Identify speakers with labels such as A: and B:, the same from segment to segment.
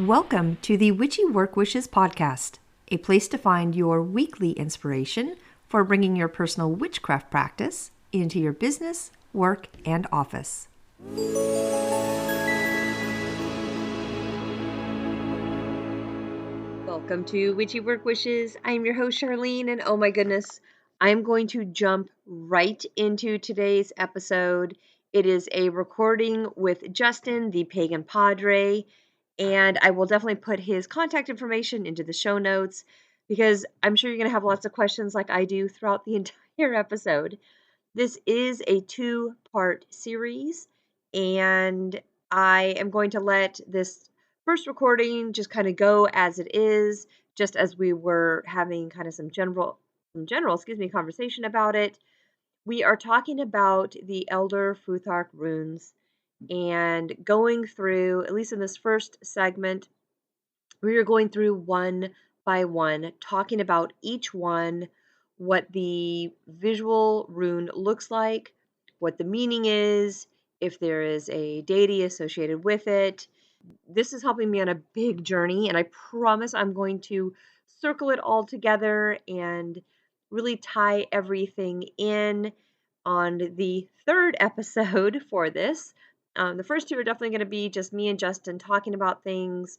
A: Welcome to the Witchy Work Wishes podcast, a place to find your weekly inspiration for bringing your personal witchcraft practice into your business, work, and office. Welcome to Witchy Work Wishes. I'm your host, Charlene, and oh my goodness, I'm going to jump right into today's episode. It is a recording with Justin the Pagan Padre, and I will definitely put his contact information into the show notes because I'm sure you're going to have lots of questions like I do throughout the entire episode. This is a two-part series, and I am going to let this first recording just kind of go as it is, just as we were having kind of some general conversation about it. We are talking about the Elder Futhark Runes and going through, at least in this first segment, we are going through one by one, talking about each one, what the visual rune looks like, what the meaning is, if there is a deity associated with it. This is helping me on a big journey, and I promise I'm going to circle it all together and really tie everything in on the third episode for this. The first two are definitely going to be just me and Justin talking about things.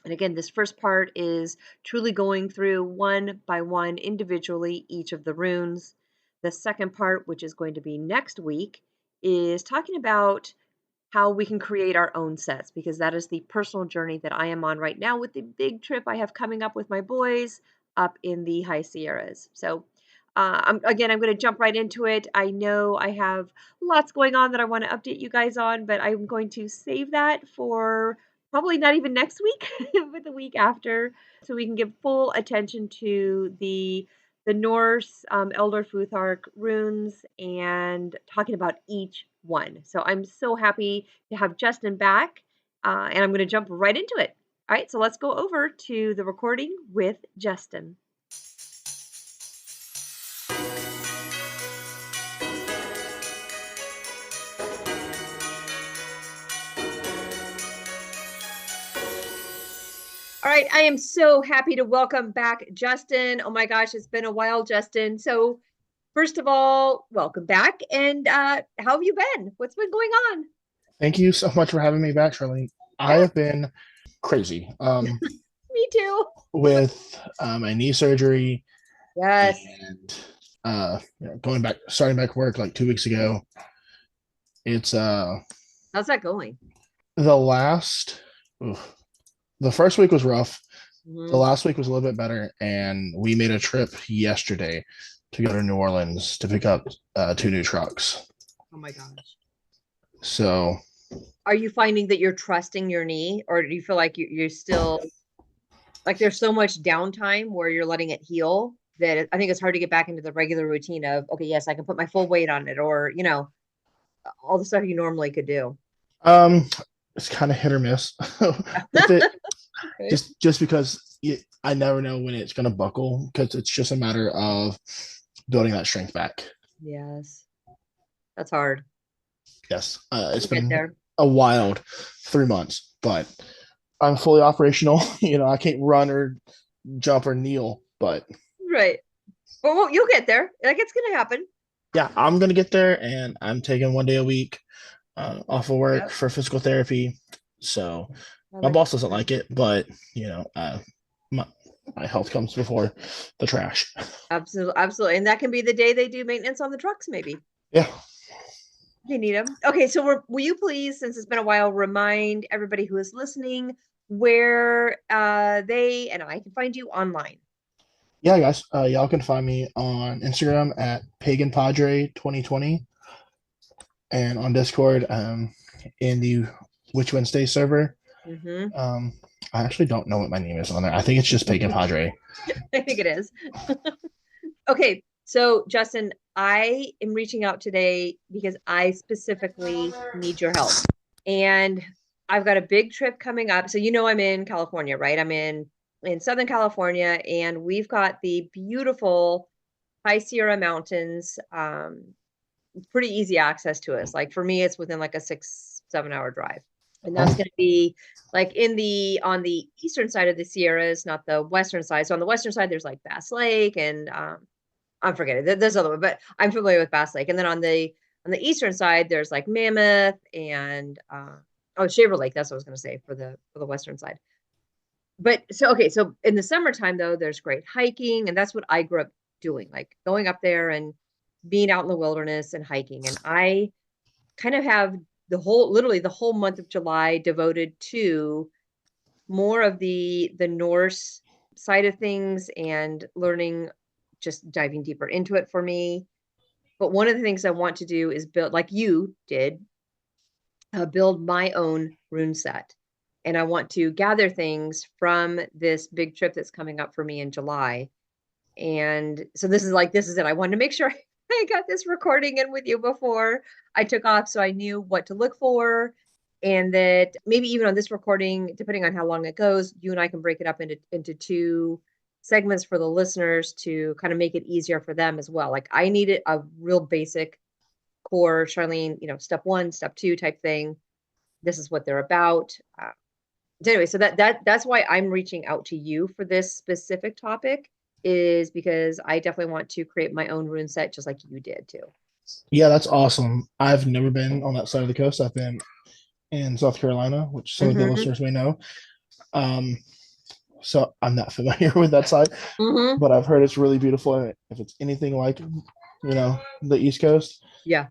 A: And again, this first part is truly going through one by one individually each of the runes. The second part, which is going to be next week, is talking about how we can create our own sets, because that is the personal journey that I am on right now with the big trip I have coming up with my boys up in the High Sierras. So I'm going to jump right into it. I know I have lots going on that I want to update you guys on, but I'm going to save that for probably not even next week, but the week after, so we can give full attention to the Norse Elder Futhark runes and talking about each one. So I'm so happy to have Justin back, and I'm going to jump right into it. All right, so let's go over to the recording with Justin. All right, I am so happy to welcome back Justin. Oh my gosh, it's been a while, Justin. So first of all, welcome back. And how have you been? What's been going on?
B: Thank you so much for having me back, Charlene. I have been crazy
A: Me too.
B: with my knee surgery
A: Yes.
B: and starting back work like 2 weeks ago. It's
A: How's that going?
B: the last, oof, the first week was rough. The
A: Mhm.
B: last week was a little bit better, and we made a trip yesterday to go to New Orleans to pick up 2 new trucks.
A: Oh my gosh.
B: So,
A: Are you finding that you're trusting your knee, or do you feel like you're still like there's so much downtime where you're letting it heal that I think it's hard to get back into the regular routine of, okay, yes, I can put my full weight on it, or, all the stuff you normally could do.
B: um, it's kind of hit or miss with it.
A: Okay.
B: Just because I never know when it's going to buckle, because it's just a matter of building that strength back.
A: Yes, that's hard.
B: Yes, it's
A: We'll get
B: been
A: there.
B: a wild 3 months, but I'm fully operational. I can't run or jump or kneel, but
A: Right. But you'll get there. Like, it's gonna happen.
B: yeah, I'm gonna get there, and I'm taking 1 day a week off of work
A: Yep.
B: for physical therapy. So
A: I
B: my
A: like
B: boss doesn't like it, but my my health comes before the trash.
A: absolutely, absolutely. And that can be the day they do maintenance on the trucks, maybe.
B: Yeah.
A: They need them. Okay, so will you please, since it's been a while, remind everybody who is listening where they and I can find you online.
B: Yeah, guys, y'all can find me on Instagram at Pagan Padre 2020 and on Discord in the Witch Wednesday server.
A: Mm-hmm.
B: I actually don't know what my name is on there. I think it's just Pagan Padre.
A: I think it is. Okay, so Justin, I am reaching out today because I specifically need your help. And I've got a big trip coming up. So I'm in California, right? I'm in Southern California, and we've got the beautiful High Sierra Mountains. Pretty easy access to us. Like for me, it's within like a 6, 7 hour drive. And that's going to be like on the eastern side of the Sierras, not the western side. So on the western side, there's like Bass Lake and I'm forgetting. There's other one, but I'm familiar with Bass Lake. And then on the eastern side, there's like Mammoth and oh, Shaver Lake. That's what I was going to say for the western side. But so okay, so in the summertime though, there's great hiking, and that's what I grew up doing, like going up there and being out in the wilderness and hiking. And I kind of have literally the whole month of July devoted to more of the Norse side of things and learning, just diving deeper into it for me. But one of the things I want to do is build, like you did, build my own rune set. And I want to gather things from this big trip that's coming up for me in July. And so this is it. I wanted to make sure I got this recording in with you before I took off so I knew what to look for. And that maybe even on this recording, depending on how long it goes, you and I can break it up into two segments for the listeners to kind of make it easier for them as well. Like I needed a real basic core, Charlene, step one, step two type thing. This is what they're about. Anyway, so that's why I'm reaching out to you for this specific topic, is because I definitely want to create my own rune set just like you did too.
B: Yeah, that's awesome. I've never been on that side of the coast. I've been in South Carolina, which some of the listeners may know. So I'm not familiar with that side, but I've heard it's really beautiful. If it's anything like, the East Coast,
A: yeah,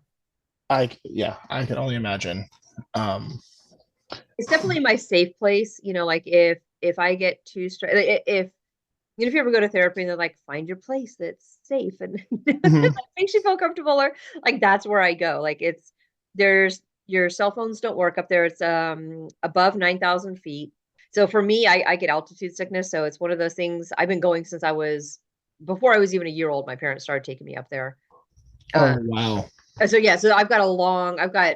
B: I can only imagine.
A: It's definitely my safe place. Like if I get too stressed, if if you ever go to therapy and they're like, find your place that's safe and like, makes you feel comfortable, or like that's where I go. Like there's your cell phones don't work up there. It's above 9,000 feet. So for me, I get altitude sickness. So it's one of those things. I've been going since before I was even a year old. My parents started taking me up there.
B: Oh wow.
A: So yeah, so I've got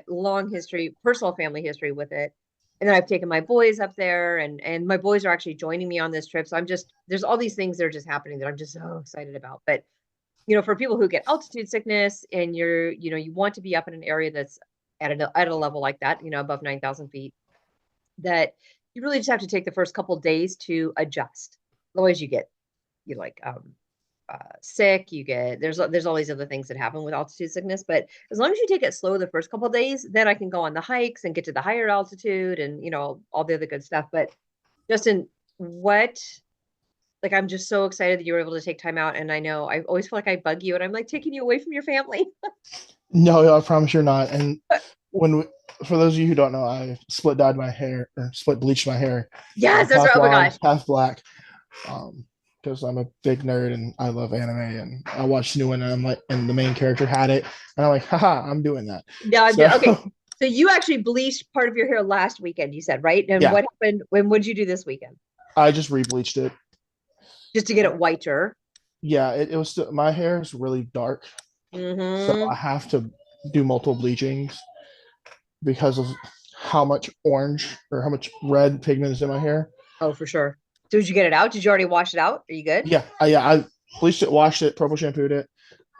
A: long history, personal family history with it. And then I've taken my boys up there, and my boys are actually joining me on this trip. So there's all these things that are just happening that I'm just so excited about. But for people who get altitude sickness and you want to be up in an area that's at a level like that, above 9,000 feet, that you really just have to take the first couple of days to adjust. Otherwise you like sick, there's all these other things that happen with altitude sickness. But as long as you take it slow the first couple of days, then I can go on the hikes and get to the higher altitude and all the other good stuff. But Justin, I'm just so excited that you were able to take time out. And I know I always feel like I bug you and I'm like taking you away from your family.
B: No, I promise you're not. And for those of you who don't know, I split dyed my hair, or split bleached my hair.
A: Yes, that's right. Oh my gosh,
B: half black. Because I'm a big nerd and I love anime, and I watched new one and I'm like, and the main character had it, and I'm like, haha, I'm doing that.
A: Yeah, okay. So you actually bleached part of your hair last weekend, you said, right? And what happened? What'd you do this weekend?
B: I just rebleached it
A: just to get it whiter.
B: Yeah, it was still, my hair is really dark, so I have to do multiple bleachings because of how much orange or how much red pigment is in my hair.
A: Oh, for sure. So did you get it out? Did you already wash it out? Are you good?
B: Yeah, I bleached it, washed it, purple shampooed it.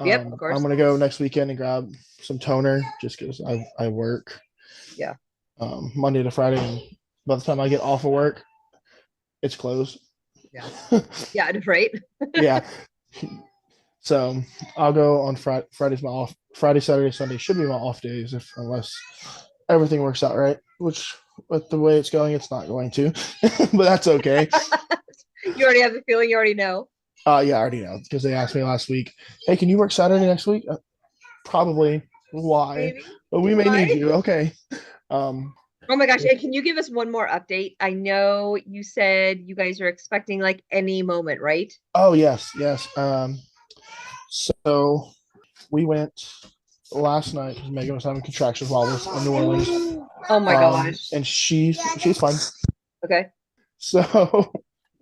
A: Yep, of course.
B: I'm gonna go next weekend and grab some toner just because I work.
A: Yeah.
B: Monday to Friday, and by the time I get off of work, it's closed.
A: Yeah. Yeah, right.
B: Yeah. So I'll go on Friday. Friday's my off. Friday, Saturday, Sunday should be my off days, unless everything works out right. Which, with the way it's going, it's not going to, but that's okay.
A: You already have the feeling. You already know.
B: Yeah, I already know because they asked me last week. Hey, can you work Saturday next week? Probably. Why? Maybe. But we may need you. Okay.
A: Oh my gosh. And can you give us one more update? I know you said you guys are expecting like any moment, right?
B: Oh, yes. So we went last night because Megan was having contractions while I was in New Orleans.
A: Oh my gosh.
B: And she's fine.
A: Okay.
B: So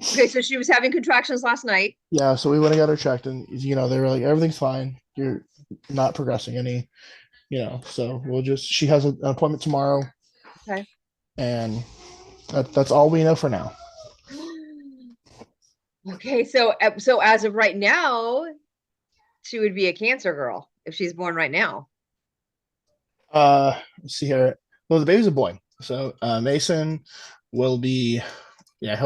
A: she was having contractions last night.
B: Yeah, so we went and got her checked, and they were like, everything's fine. You're not progressing any, so she has an appointment tomorrow.
A: Okay.
B: And that's all we know for now.
A: Okay, so as of right now, she would be a Cancer girl if she's born right now.
B: Let's see here. Well, the baby's a boy. So Mason will be, yeah,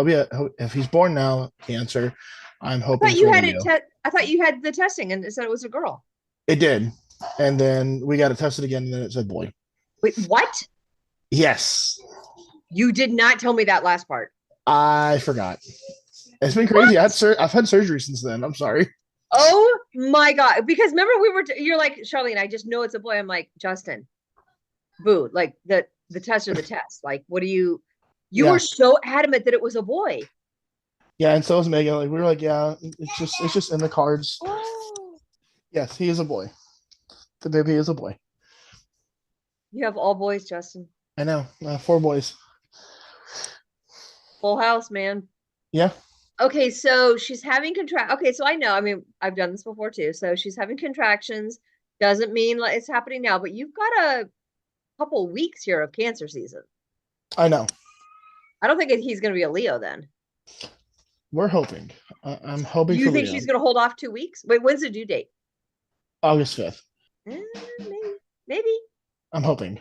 B: if he's born now, Cancer. I'm
A: I
B: hoping
A: thought you
B: for
A: had it.
B: Leo.
A: I thought you had the testing and it said it was a girl.
B: It did, and then we got it tested again, and then it said boy.
A: Wait, what?
B: Yes,
A: You did not tell me that last part.
B: I forgot. It's been crazy.
A: What?
B: I've had surgery since then. I'm sorry.
A: Oh my God. Because remember you're like, Charlene, I just know it's a boy. I'm like, Justin, boo, like the test or the test. Like, what do you were
B: Yeah,
A: so adamant that it was a boy.
B: yeah, and so was Megan. Like we were like, yeah, it's just in the cards.
A: Oh,
B: Yes, he is a boy. The baby is a boy.
A: you have all boys, Justin.
B: I know. 4 boys.
A: Full house, man.
B: Yeah,
A: Okay, so she's having contract. Okay, so I know. I mean, I've done this before too. So she's having contractions. Doesn't mean like it's happening now, but you've got a couple weeks here of cancer season.
B: I know.
A: I don't think he's going to be a Leo then.
B: We're hoping. I'm hoping
A: Do you
B: for
A: think
B: Leo.
A: she's going to hold off 2 weeks? Wait, when's the due date?
B: August 5th.
A: Maybe.
B: I'm hoping.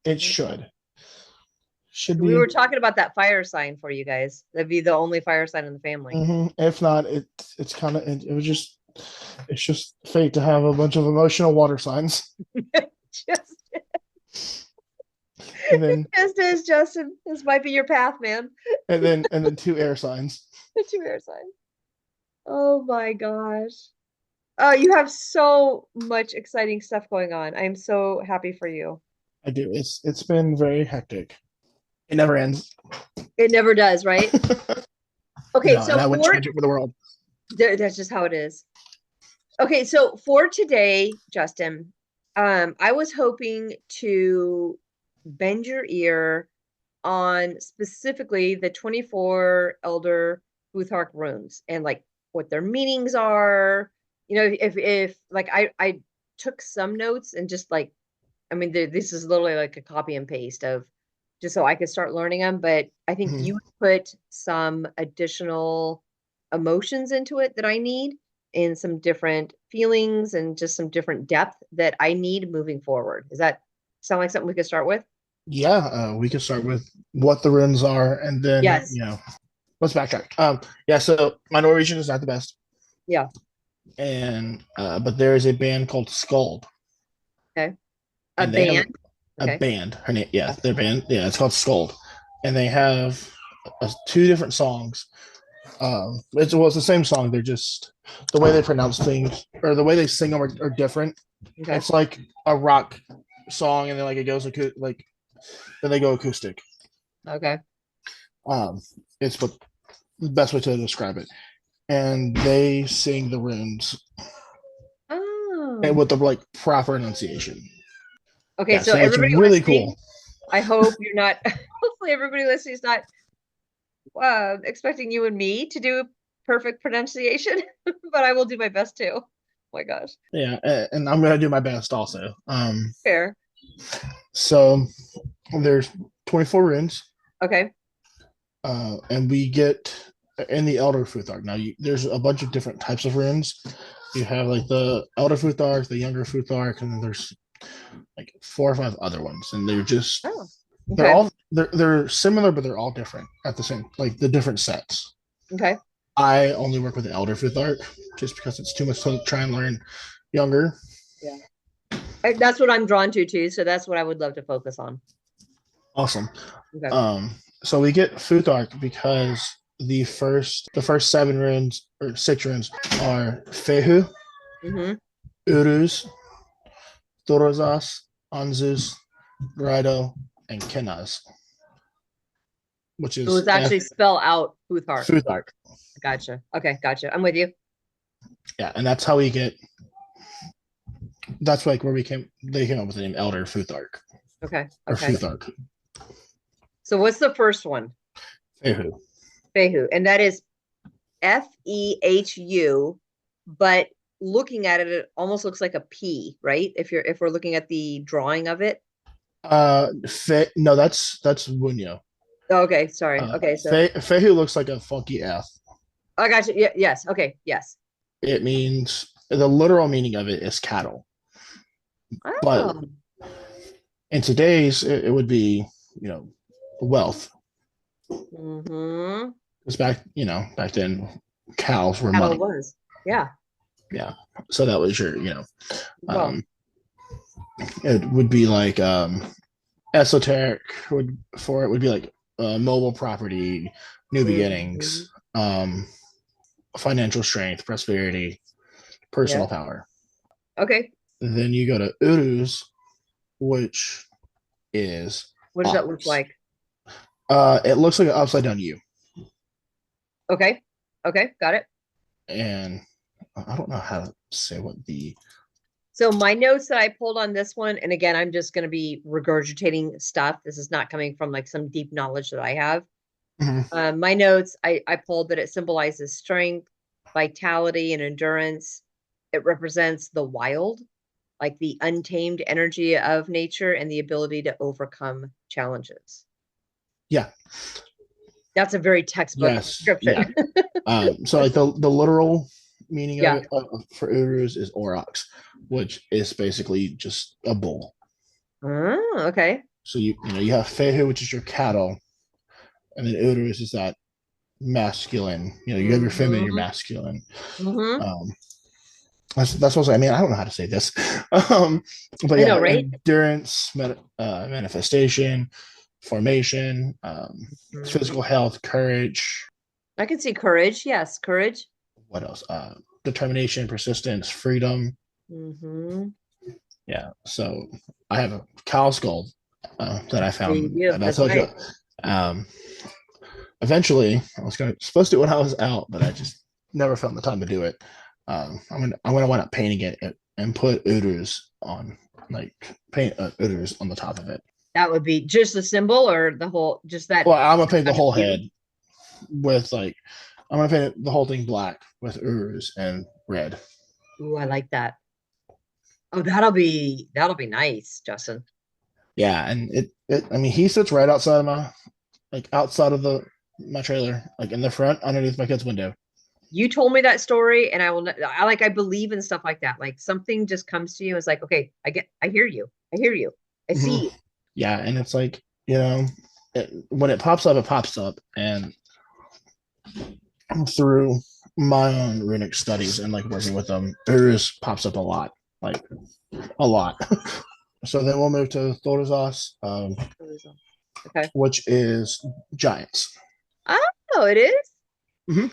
B: It should. Should
A: We
B: be.
A: were talking about that fire sign for you guys. That'd be the only fire sign in the family.
B: If not, it's kind of it was just it's just fate to have a bunch of emotional water signs.
A: Just,
B: And then
A: just is, Justin. This might be your path, man.
B: and then 2 air signs.
A: The 2 air signs. Oh my gosh. Oh, you have so much exciting stuff going on. I'm so happy for you.
B: I do. It's been very hectic. It never ends.
A: It never does, right? Okay,
B: No,
A: so
B: and I wouldn't change it for the world.
A: that's just how it is. Okay, so for today, Justin, I was hoping to bend your ear on specifically the 24 Elder Futhark Runes and like what their meanings are. You know, if like I took some notes and just like, I mean, this is literally like a copy and paste of just so I could start learning them. But I think
B: Mhm.
A: you put some additional emotions into it that I need and some different feelings and just some different depth that I need moving forward. Does that sound like something we could start with?
B: Yeah, we can start with what the runes are, and then
A: Yes.
B: let's backtrack. Yeah, so my Norwegian is not the best,
A: Yeah.
B: and but there is a band called Skald,
A: Okay. A
B: and they have
A: band.
B: a
A: Okay.
B: band. Her name, yeah, their band, yeah, it's called Skald, and they have 2 different songs. It's the same song. They're just the way they pronounce things or the way they sing them are different.
A: Okay.
B: It's like a rock song, and then like it goes like then they go acoustic.
A: Okay.
B: It's what the best way to describe it. And they sing the runes and
A: Oh.
B: with the like proper enunciation.
A: Okay,
B: Yeah,
A: so
B: so it's
A: everybody
B: really
A: listening,
B: cool.
A: I hope you're not hopefully everybody listening is not expecting you and me to do perfect pronunciation, but I will do my best too. Oh my gosh.
B: Yeah, and I'm gonna do my best also.
A: Fair.
B: So there's 24 runes,
A: Okay.
B: and we get in the Elder Futhark. Now there's a bunch of different types of runes. You have like the Elder Futhark, the Younger Futhark, and then there's like 4 or 5 other ones, and they're just
A: Oh.
B: they're
A: Okay.
B: all they're similar, but they're all different at the same like the different sets.
A: Okay.
B: I only work with the Elder Futhark just because it's too much to try and learn Younger.
A: Yeah. That's what I'm drawn to too, so that's what I would love to focus on.
B: Awesome.
A: Okay.
B: So we get Futhark because the first 7 runes or 6 runes are Fehu,
A: Mm-hmm.
B: Uruz, Thorozas, Anzus, Grido, and Kenaz, which
A: So
B: is
A: it's actually spell out Futhark.
B: Futhark.
A: Gotcha. Okay, gotcha. I'm with you.
B: Yeah, and that's how we get. That's like where they came up with the name Elder Futhark
A: Okay.
B: or
A: Okay.
B: Futhark.
A: So what's the first one?
B: Fehu.
A: Fehu. And that is Fehu, but looking at it, it almost looks like a P, right? If we're looking at the drawing of it.
B: No, that's Wunyo.
A: Oh, okay, sorry. Okay, so
B: Fehu looks like a funky F.
A: I got you. Yeah, yes. Okay, yes.
B: It means the literal meaning of it is cattle.
A: Oh,
B: But in today's, it would be wealth.
A: Mm-hmm.
B: Because back then, cows were
A: Cattle
B: money.
A: was. Yeah.
B: Yeah. So that was your,
A: Well.
B: um, it would be like esoteric would be like mobile property, new
A: Mm-hmm.
B: beginnings, financial strength, prosperity,
A: Yeah.
B: personal power.
A: Okay.
B: Then you go to Uruz, which is
A: What does that look
B: ox.
A: like?
B: It looks like an upside down U,
A: Okay. Okay. Got it.
B: and I don't know how to say what the.
A: So my notes that I pulled on this one, and again, I'm just going to be regurgitating stuff. This is not coming from like some deep knowledge that I have.
B: Mhm.
A: My notes, I pulled that it symbolizes strength, vitality, and endurance. It represents the wild, like the untamed energy of nature and the ability to overcome challenges.
B: Yeah.
A: That's a very textbook
B: Yes. Yeah.
A: description.
B: So like the literal meaning of
A: Yeah.
B: it for Uruz is Aurochs, which is basically just a bull.
A: Oh, okay.
B: So you have Fehu, which is your cattle, and then Uruz is that masculine. You have your feminine, your
A: Mm-hmm.
B: masculine.
A: Mm-hmm.
B: Um, that's what I mean. I don't know how to say this, but
A: I know,
B: yeah,
A: right?
B: endurance, manifestation, formation,
A: Mhm.
B: physical health, courage.
A: I can see courage. Yes, courage.
B: What else? Determination, persistence, freedom.
A: Mm-hmm.
B: Yeah. So I have a cow skull that I
A: There you
B: found
A: go.
B: that I
A: That's
B: told you.
A: right.
B: Um, Eventually, I was supposed to do it when I was out, but I just never found the time to do it. I'm gonna wind up painting it and put Uders on, like paint Uders on the top of it.
A: That would be just the symbol or the whole, just that
B: Well, I'm gonna paint the
A: kind of
B: whole
A: view.
B: head with like I'm gonna paint the whole thing black with Uders and red.
A: Ooh, I like that. Oh, that'll be nice, Justin.
B: Yeah, and it I mean he sits right outside of outside of the my trailer, like in the front underneath my kid's window.
A: You told me that story, and I believe in stuff like that. Like something just comes to you. It's like, okay, I hear you. I hear you. I see
B: Mhm.
A: you.
B: Yeah, and it's like when it pops up, and through my own runic studies and like working with them, Urus pops up a lot, like a lot. So then we'll move to Thorazos,
A: Okay.
B: which is giants.
A: Oh, it is?
B: Mhm.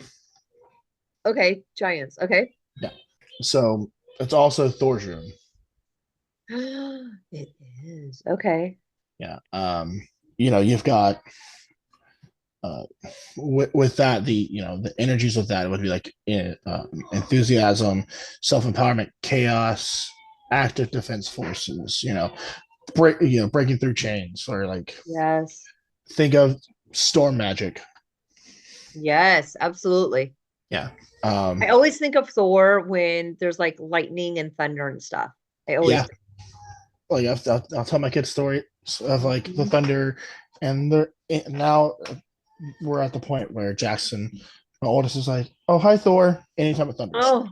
A: Okay, giants. Okay.
B: Yeah. So it's also Thor's rune.
A: It is. Okay.
B: Yeah. You've got with that the energies of that would be like enthusiasm, self-empowerment, chaos, active defense forces, breaking through chains, or like
A: Yes.
B: think of storm magic.
A: Yes, absolutely.
B: Yeah.
A: I always think of Thor when there's like lightning and thunder and stuff. I always
B: Yeah,
A: do.
B: like I'll tell my kids stories of like the
A: Mhm.
B: thunder, and they're now we're at the point where Jackson, my oldest, is like, oh, hi Thor, anytime it thunders.
A: Oh,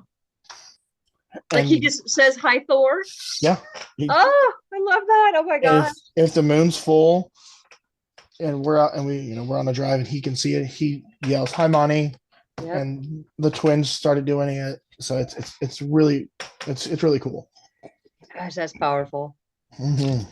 A: like he
B: And
A: just says hi, Thor.
B: yeah,
A: Oh, I love that. Oh my
B: if
A: gosh.
B: if the moon's full and we're out and we're on a drive and he can see it, he yells hi Monty,
A: Yep.
B: and the twins started doing it. So it's really it's really cool.
A: Gosh, that's powerful.
B: Mm-hmm.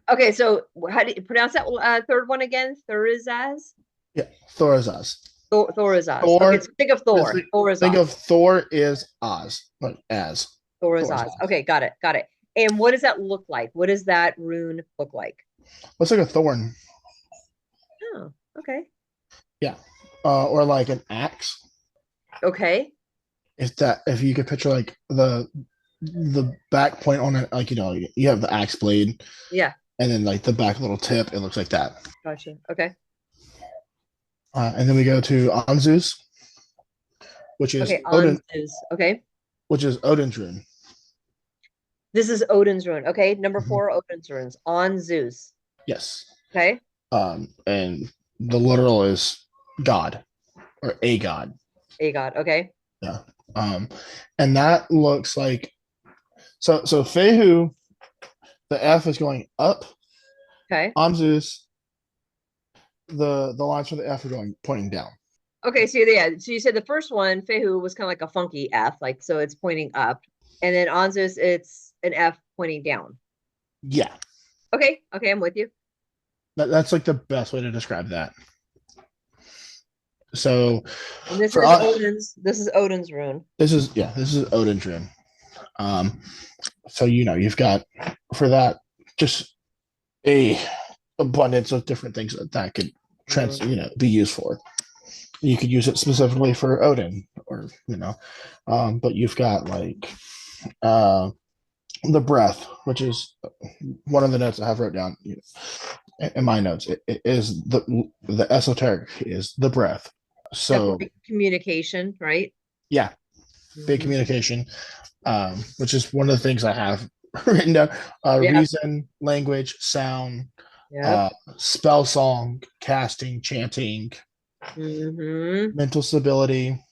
A: Okay, so how do you pronounce that third one again? Thorizaz?
B: Yeah, Thor is Oz.
A: Thorizaz. Okay,
B: Thor
A: so think of
B: just
A: Thor.
B: think
A: Thorizaz.
B: of Thor is Oz, like as Thor is
A: Thorizaz.
B: Oz.
A: Okay, got it. Got it. And what does that look like? What does that rune look like?
B: Looks like a thorn.
A: Oh, okay.
B: Yeah, or like an axe.
A: Okay.
B: If you could picture like the back point on it, like you have the axe blade,
A: Yeah,
B: and then like the back little tip, it looks like that.
A: gotcha. Okay.
B: And then we go to Anzus, which is
A: Okay, on
B: Odin,
A: Zeus. Okay.
B: which is Odin's rune.
A: This is Odin's rune. Okay, number
B: Mhm.
A: 4, Odin's runes. On Zeus.
B: Yes.
A: Okay.
B: And the literal is God or a God.
A: A god. Okay.
B: Yeah. Um, and that looks like so Fehu, the F is going up,
A: Okay.
B: On Zeus, the lines for the F are going pointing down.
A: Okay, so yeah, so you said the first one, Fehu, was kind of like a funky F, like so it's pointing up, and then Anzus, it's an F pointing down.
B: Yeah,
A: Okay, okay, I'm with you.
B: that's like the best way to describe that. So
A: And this
B: for
A: is Odin's. This is Odin's rune.
B: this is Odin's rune. Um, so you've got for that just a abundance of different things that could be used for. You could use it specifically for Odin, or but you've got like the breath, which is one of the notes I have wrote down in my notes. It is the esoteric is the breath. So
A: Definitely communication, right?
B: yeah, big communication, which is one of the things I have written down.
A: Yeah.
B: Reason, language, sound,
A: Yep.
B: spell song, casting, chanting, mental stability.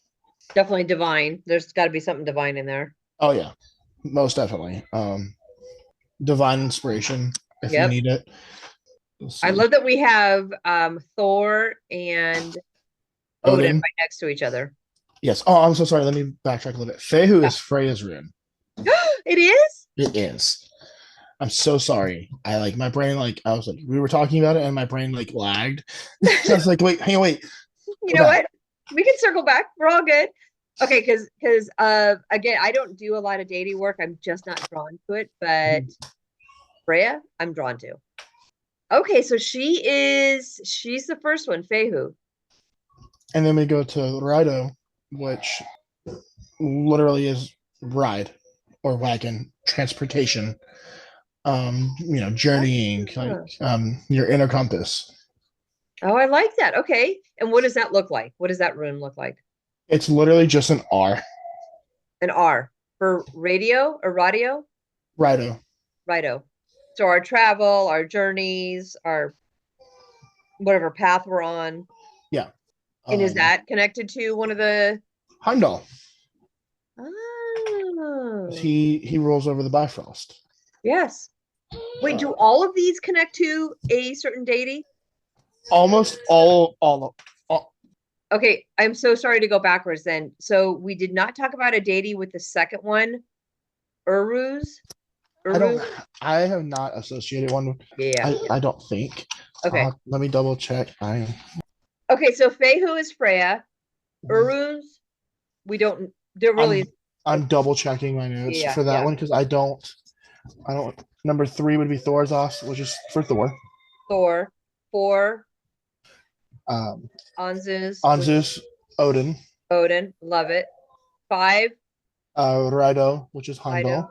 A: Definitely divine. There's got to be something divine in there.
B: Oh yeah, most definitely. Divine inspiration if you
A: Yep.
B: need it.
A: I love that we have Thor and Odin
B: Odin.
A: right next to each other.
B: Yes. Oh, I'm so sorry. Let me backtrack a little bit. Fehu
A: Yeah.
B: is Freya's rune.
A: It is?
B: It is. I'm so sorry. I like my brain, like I was like, we were talking about it and my brain like lagged. I was like, wait, hang on, wait.
A: You know what? We can circle back. We're all good. Okay, because again, I don't do a lot of deity work. I'm just not drawn to it, but Freya, I'm drawn to. Okay, so she's the first one, Fehu.
B: And then we go to Rido, which literally is ride or wagon, transportation, journeying, like your inner compass.
A: Oh, I like that. Okay. And what does that look like? What does that rune look like?
B: It's literally just an R.
A: An R for radio or radio?
B: Rido.
A: Righto. So our travel, our journeys, our whatever path we're on.
B: Yeah.
A: And is that connected to one of the
B: Heimdall?
A: Oh.
B: He rolls over the Bifrost.
A: Yes. Wait, do all of these connect to a certain deity?
B: Almost all.
A: Okay, I'm so sorry to go backwards then. So we did not talk about a deity with the second one, Uruz.
B: I have not associated one.
A: Yeah.
B: I don't think.
A: Okay.
B: Let me double check.
A: Okay, so Fehu is Freya. Uruz, we don't. There really.
B: I'm double checking my notes for that one because I don't. Number 3 would be Thorzos, which is for Thor.
A: Thor. 4.
B: Anzus, Odin.
A: Odin, love it. 5.
B: Rido, which is Heimdall.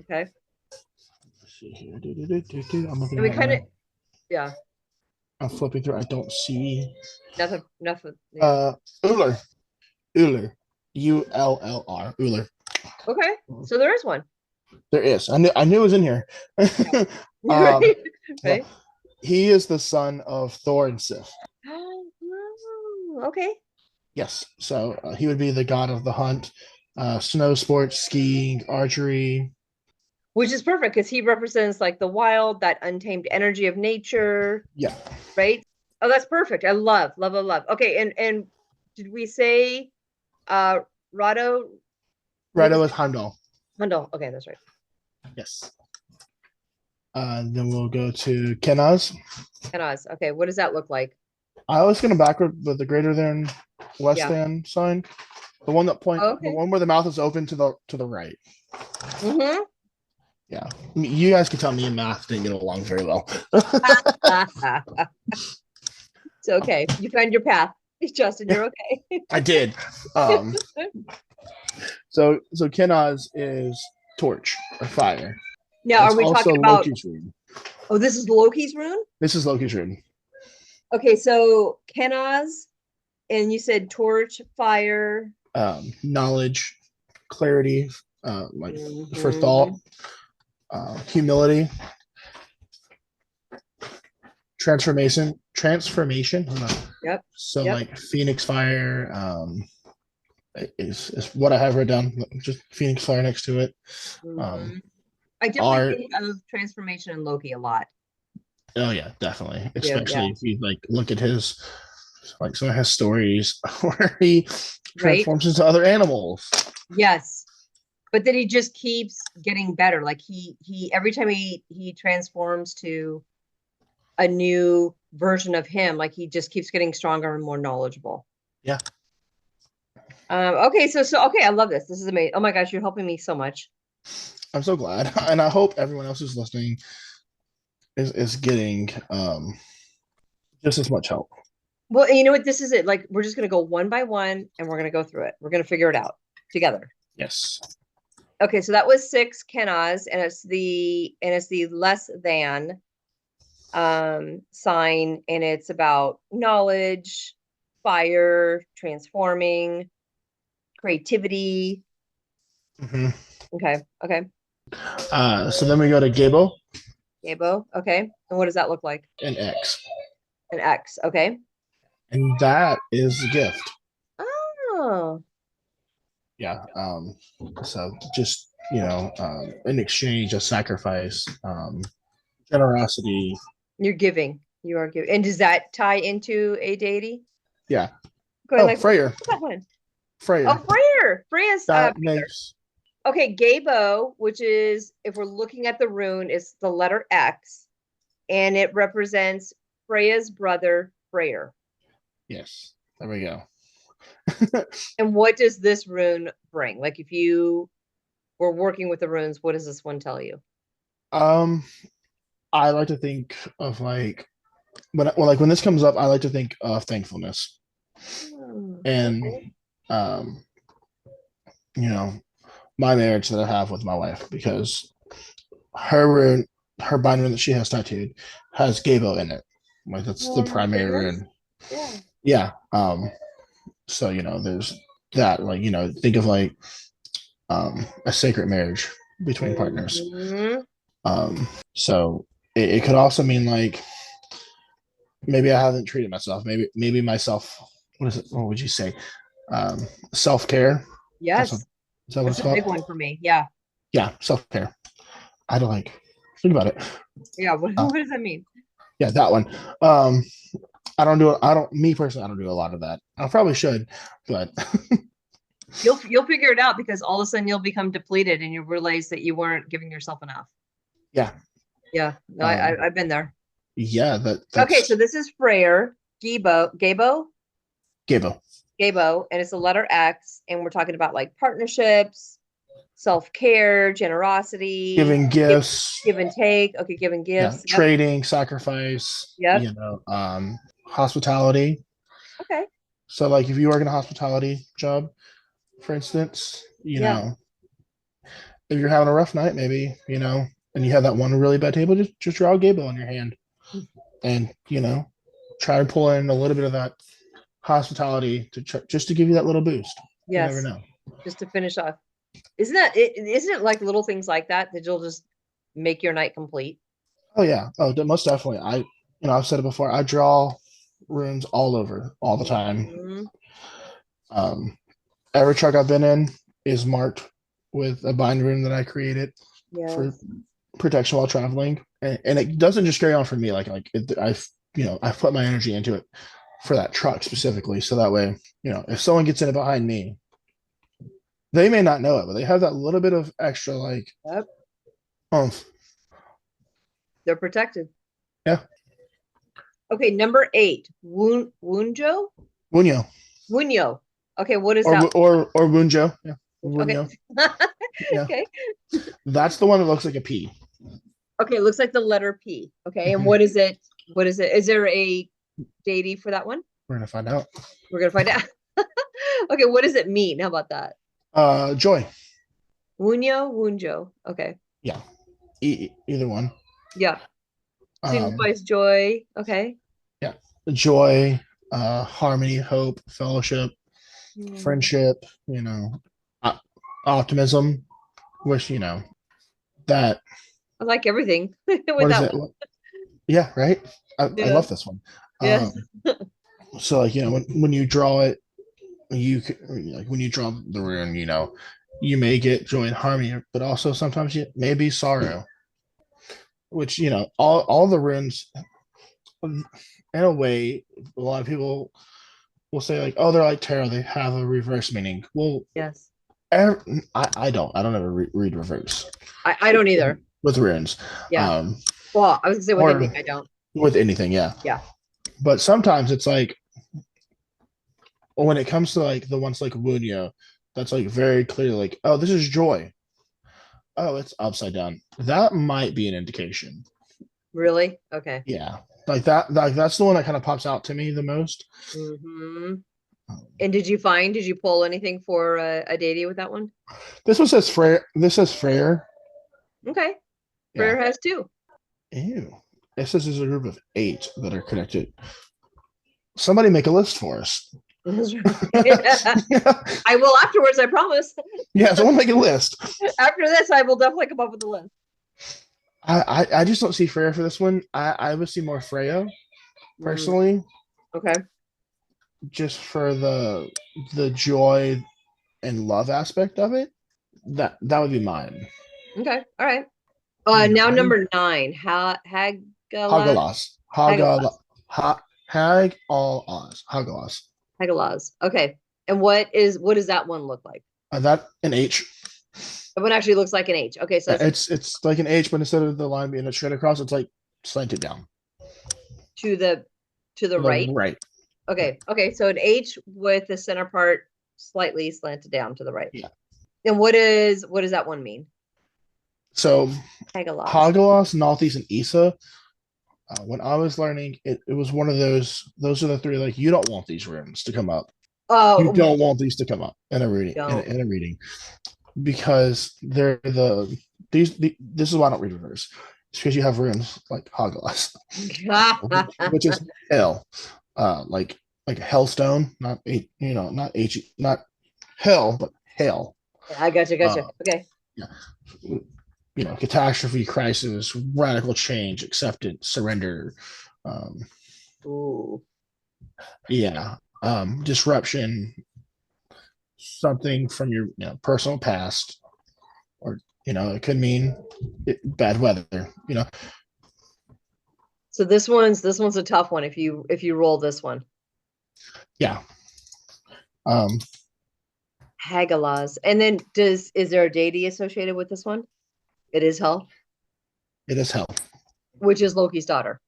A: Okay.
B: Let's see here. I'm looking.
A: And we kind of, yeah.
B: I'm flipping through. I don't see.
A: Nothing. Yeah.
B: Uller. Ullr. Ullr.
A: Okay. So there is one.
B: There is. I knew it was in here.
A: Right.
B: Yeah. He is the son of Thor and Sif.
A: Oh, okay.
B: Yes. So he would be the god of the hunt, snow sports, skiing, archery.
A: Which is perfect because he represents like the wild, that untamed energy of nature.
B: Yeah.
A: Right. Oh, that's perfect. I love. Okay. And did we say Rado?
B: Rido is Heimdall.
A: Heimdall. Okay, that's right.
B: Yes. Then we'll go to Kenaz.
A: Kenaz. Okay, what does that look like?
B: I always get them backward with the greater than, less than sign. The one that the one where the mouth is open to the right.
A: Mm-hmm.
B: Yeah. I mean, you guys can tell me and math didn't get along very well.
A: It's okay. You found your path. Justin, you're okay.
B: I did. So Kenaz is torch or fire.
A: Now, are we talking about
B: Loki's rune?
A: Oh, this is Loki's rune?
B: This is Loki's rune. Okay,
A: so Kenaz, and you said torch, fire.
B: Knowledge, clarity, for thought, humility, transformation.
A: Yep.
B: So like Phoenix fire, is what I have written down. Just Phoenix fire next to it.
A: I definitely think of transformation in Loki a lot.
B: Oh yeah, definitely.
A: Yeah,
B: Especially
A: yeah,
B: if you like look at his like some of his stories where he
A: right.
B: transforms into other animals.
A: Yes, but then he just keeps getting better. Like he every time he transforms to a new version of him, like he just keeps getting stronger and more knowledgeable.
B: Yeah,
A: Okay, okay, I love this. This is amazing. Oh my gosh, you're helping me so much.
B: I'm so glad, and I hope everyone else who's listening is getting just as much help.
A: Well, you know what? This is it. Like we're just gonna go one by one, and we're gonna go through it. We're gonna figure it out together.
B: Yes.
A: Okay, so that was six Kenas, and it's the less than sign, and it's about knowledge, fire, transforming, creativity.
B: Hmm.
A: Okay, okay.
B: So then we go to Gabo
A: Gabo, okay. And what does that look like?
B: and X,
A: An X, okay.
B: and that is the gift.
A: Oh,
B: Yeah. So just in exchange, a sacrifice, generosity.
A: you're giving. You are giving. And does that tie into a deity?
B: Yeah.
A: Going
B: Oh,
A: like,
B: Freyr.
A: what's that one? Oh,
B: Freyr.
A: Freyr. Freya's
B: That
A: Peter.
B: makes.
A: Okay, Gabo, which is, if we're looking at the rune, is the letter X, and it represents Freya's brother, Freyr.
B: Yes. There we go.
A: And what does this rune bring? Like if you were working with the runes, what does this one tell you?
B: um, I like to think of like when this comes up, I like to think of thankfulness and
A: Okay.
B: um, you know, my marriage that I have with my wife because her rune, her bind rune that she has tattooed has Gabo in it. Like that's the
A: Oh my
B: primary
A: goodness.
B: rune.
A: Yeah.
B: Yeah. So there's that. Like think of like a sacred marriage between partners.
A: Mhm.
B: So it could also mean like maybe I haven't treated myself. Maybe myself. What is it? What would you say? Self care. That's what.
A: Yes.
B: Is that what
A: That's
B: it's
A: a
B: called?
A: big one for me. Yeah.
B: Yeah, self care. I don't like think about it.
A: Yeah. What,
B: Uh,
A: what does that mean?
B: yeah, that one. Um, I don't do it. I don't. Me personally, I don't do a lot of that. I probably should, but
A: You'll figure it out because all of a sudden you'll become depleted and you realize that you weren't giving yourself enough.
B: yeah.
A: Yeah. No,
B: Um,
A: I've been there.
B: yeah.
A: Okay,
B: That's
A: so this is Freyr,
B: Gabo.
A: Gabo, and it's the letter X, and we're talking about like partnerships, self-care, generosity,
B: Giving
A: give,
B: gifts.
A: give and take. Okay, giving
B: Yeah,
A: gifts. Yep.
B: trading, sacrifice.
A: Yep.
B: Hospitality.
A: Okay.
B: So, like, if you work in a hospitality job, for instance,
A: Yeah.
B: if you're having a rough night, maybe, and you have that one really bad table, just draw a gable on your hand and, try to pull in a little bit of that hospitality just to give you that little boost. You never
A: Yes.
B: know.
A: Just to finish off. Isn't it like little things like that that you'll just make your night complete?
B: Oh, yeah. Oh, most definitely. I've said it before. I draw runes all over all the time.
A: Mhm.
B: Um, every truck I've been in is marked with a bind rune that I created for
A: Yes.
B: protection while traveling, and it doesn't just carry on for me. I've put my energy into it for that truck specifically, so that way, if someone gets in it behind me, they may not know it, but they have that little bit of extra like
A: Yep.
B: oomph.
A: They're protected.
B: Yeah,
A: Okay, number 8. Wunjo?
B: Wunyo
A: Wunyo. Okay, what is that?
B: or Wunjo. Yeah,
A: Okay.
B: Wunyo. Yeah,
A: Okay.
B: that's the one that looks like a P.
A: Okay, it looks like the letter P. Okay, and
B: Mhm.
A: what is it? What is it? Is there a deity for that one?
B: We're gonna find out.
A: We're gonna find out. Okay, what does it mean? How about that?
B: Joy.
A: Wunyo, Wunjo. Okay.
B: Yeah, either one.
A: Yeah.
B: Um,
A: Signifies joy. Okay.
B: yeah, joy, harmony, hope, fellowship,
A: Hmm.
B: friendship. Uh, optimism. Wish that.
A: I like everything with
B: What is
A: that
B: it?
A: one.
B: Yeah, right. I
A: Yeah.
B: love this one.
A: Yes.
B: So like when you draw it, like when you draw the rune, you may get joy and harmony, but also sometimes you maybe sorrow. which all the runes, in a way, a lot of people will say like, oh, they're like tarot, they have a reverse meaning. Well,
A: Yes.
B: I don't ever read reverse
A: I don't either.
B: with runes.
A: Yeah.
B: Um,
A: Well, I was gonna say with
B: or
A: ending, I don't.
B: with anything, yeah.
A: Yeah.
B: But sometimes it's like when it comes to like the ones like Wunya, that's like very clear, like, oh, this is joy. Oh, it's upside down. That might be an indication.
A: Really? Okay.
B: Yeah. Like that, like that's the one that kind of pops out to me the most.
A: Mm-hmm.
B: Um,
A: And did you pull anything for a deity with that one?
B: this one says Freyr. This says Freyr.
A: Okay.
B: Yeah.
A: Prayer has two.
B: Ew. It says there's a group of 8 that are connected. Somebody make a list for us.
A: That's right.
B: Yeah.
A: I will afterwards, I promise.
B: Yeah, someone make a list.
A: After this, I will definitely come up with a list.
B: I just don't see Freya for this one. I would see more Freya
A: Mm,
B: personally,
A: okay.
B: just for the joy and love aspect of it. That would be mine.
A: Okay. All right.
B: You
A: Now
B: ready?
A: number 9. Hagala
B: Hagalas.
A: Hagalas.
B: Hag all Oz. Hagalas.
A: Hagalas. Okay. And what does that one look like?
B: That an H.
A: That one actually looks like an H. Okay, so that's
B: It's like an H, but instead of the line being a straight across, it's like slanted down.
A: to the
B: To the
A: right.
B: right.
A: Okay. Okay. So an H with the center part slightly slanted down to the right.
B: Yeah.
A: And what does that one mean?
B: So
A: Hagalas.
B: Hagalas, Nalthis, and Issa. When I was learning, it was one of those. Those are the 3. Like you don't want these runes to come up. You
A: Oh,
B: don't want these to come up in a reading.
A: don't.
B: In a reading, because they're this is why I don't read reverse. It's because you have runes like Hagalas, which is hell, like hellstone, not not H, not hell, but hell.
A: I gotcha.
B: Uh,
A: Okay.
B: yeah, catastrophe, crisis, radical change, acceptance, surrender. Um,
A: Ooh.
B: yeah, disruption, something from your personal past, or it could mean bad weather.
A: So this one's a tough one if you roll this one.
B: Yeah. Um,
A: Hagalas. And then is there a deity associated with this one? It is Hel,
B: it is hell.
A: which is Loki's daughter.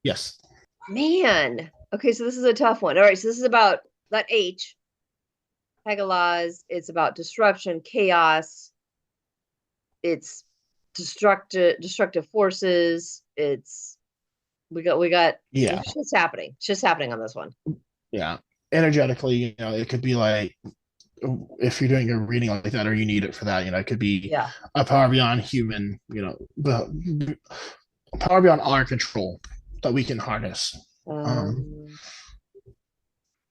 B: Yes.
A: Man. Okay, so this is a tough one. All right, so this is about that H. Hagalas. It's about disruption, chaos. It's destructive forces. It's we got
B: Yeah.
A: shit's happening. Shit's happening on this one.
B: Yeah. Energetically, it could be like, if you're doing a reading like that or you need it for that, it could be
A: Yeah.
B: a power beyond human, the power beyond our control that we can harness.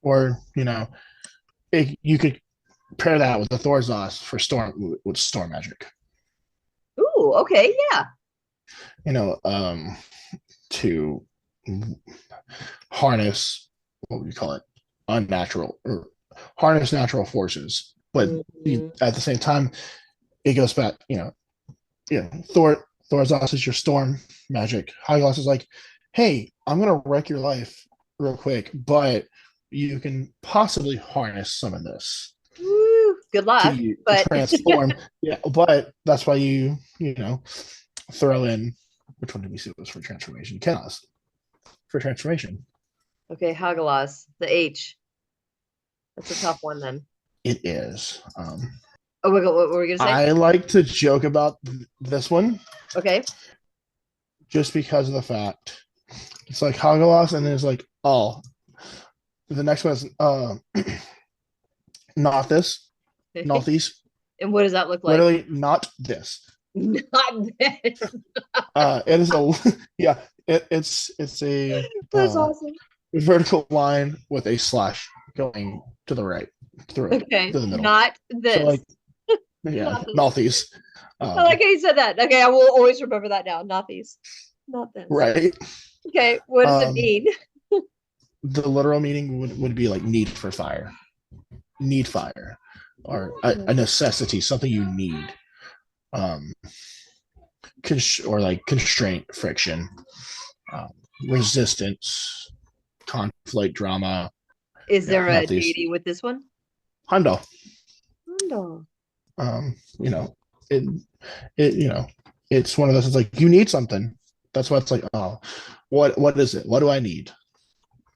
B: Or you could pair that with the Thorzos for storm magic.
A: Ooh, okay, yeah.
B: To harness, what would you call it, unnatural, or harness natural forces, but at the same time, it goes back. Thorzos is your storm magic. Hyglos is like, hey, I'm gonna wreck your life real quick, but you can possibly harness some of this.
A: Woo, good luck, but
B: transform. Yeah, but that's why you throw in, which one did we see was for transformation? Chaos for transformation.
A: Okay, Hagalas, the H. That's a tough one then.
B: It is.
A: What were we gonna say?
B: I like to joke about this one.
A: Okay.
B: Just because of the fact it's like Hagalas, and then it's like, oh, the next one is not this, not these.
A: And what does that look like?
B: Literally, not this.
A: Not this.
B: It is yeah. It's a
A: That's awesome.
B: vertical line with a slash going to the right through it,
A: Okay,
B: to the middle.
A: not this.
B: So yeah, not these.
A: I like how you said that. Okay, I will always remember that now. Not these. Not this.
B: Right.
A: Okay, what does it mean?
B: The literal meaning would be like need for fire. Need fire. Or a necessity, something you need. or like constraint, friction, um, resistance, conflict, drama.
A: Is there a
B: Not these
A: deity with this one?
B: Heimdall.
A: Hondo.
B: You know, it it's one of those. It's like you need something. That's why it's like, oh, what is it? What do I need?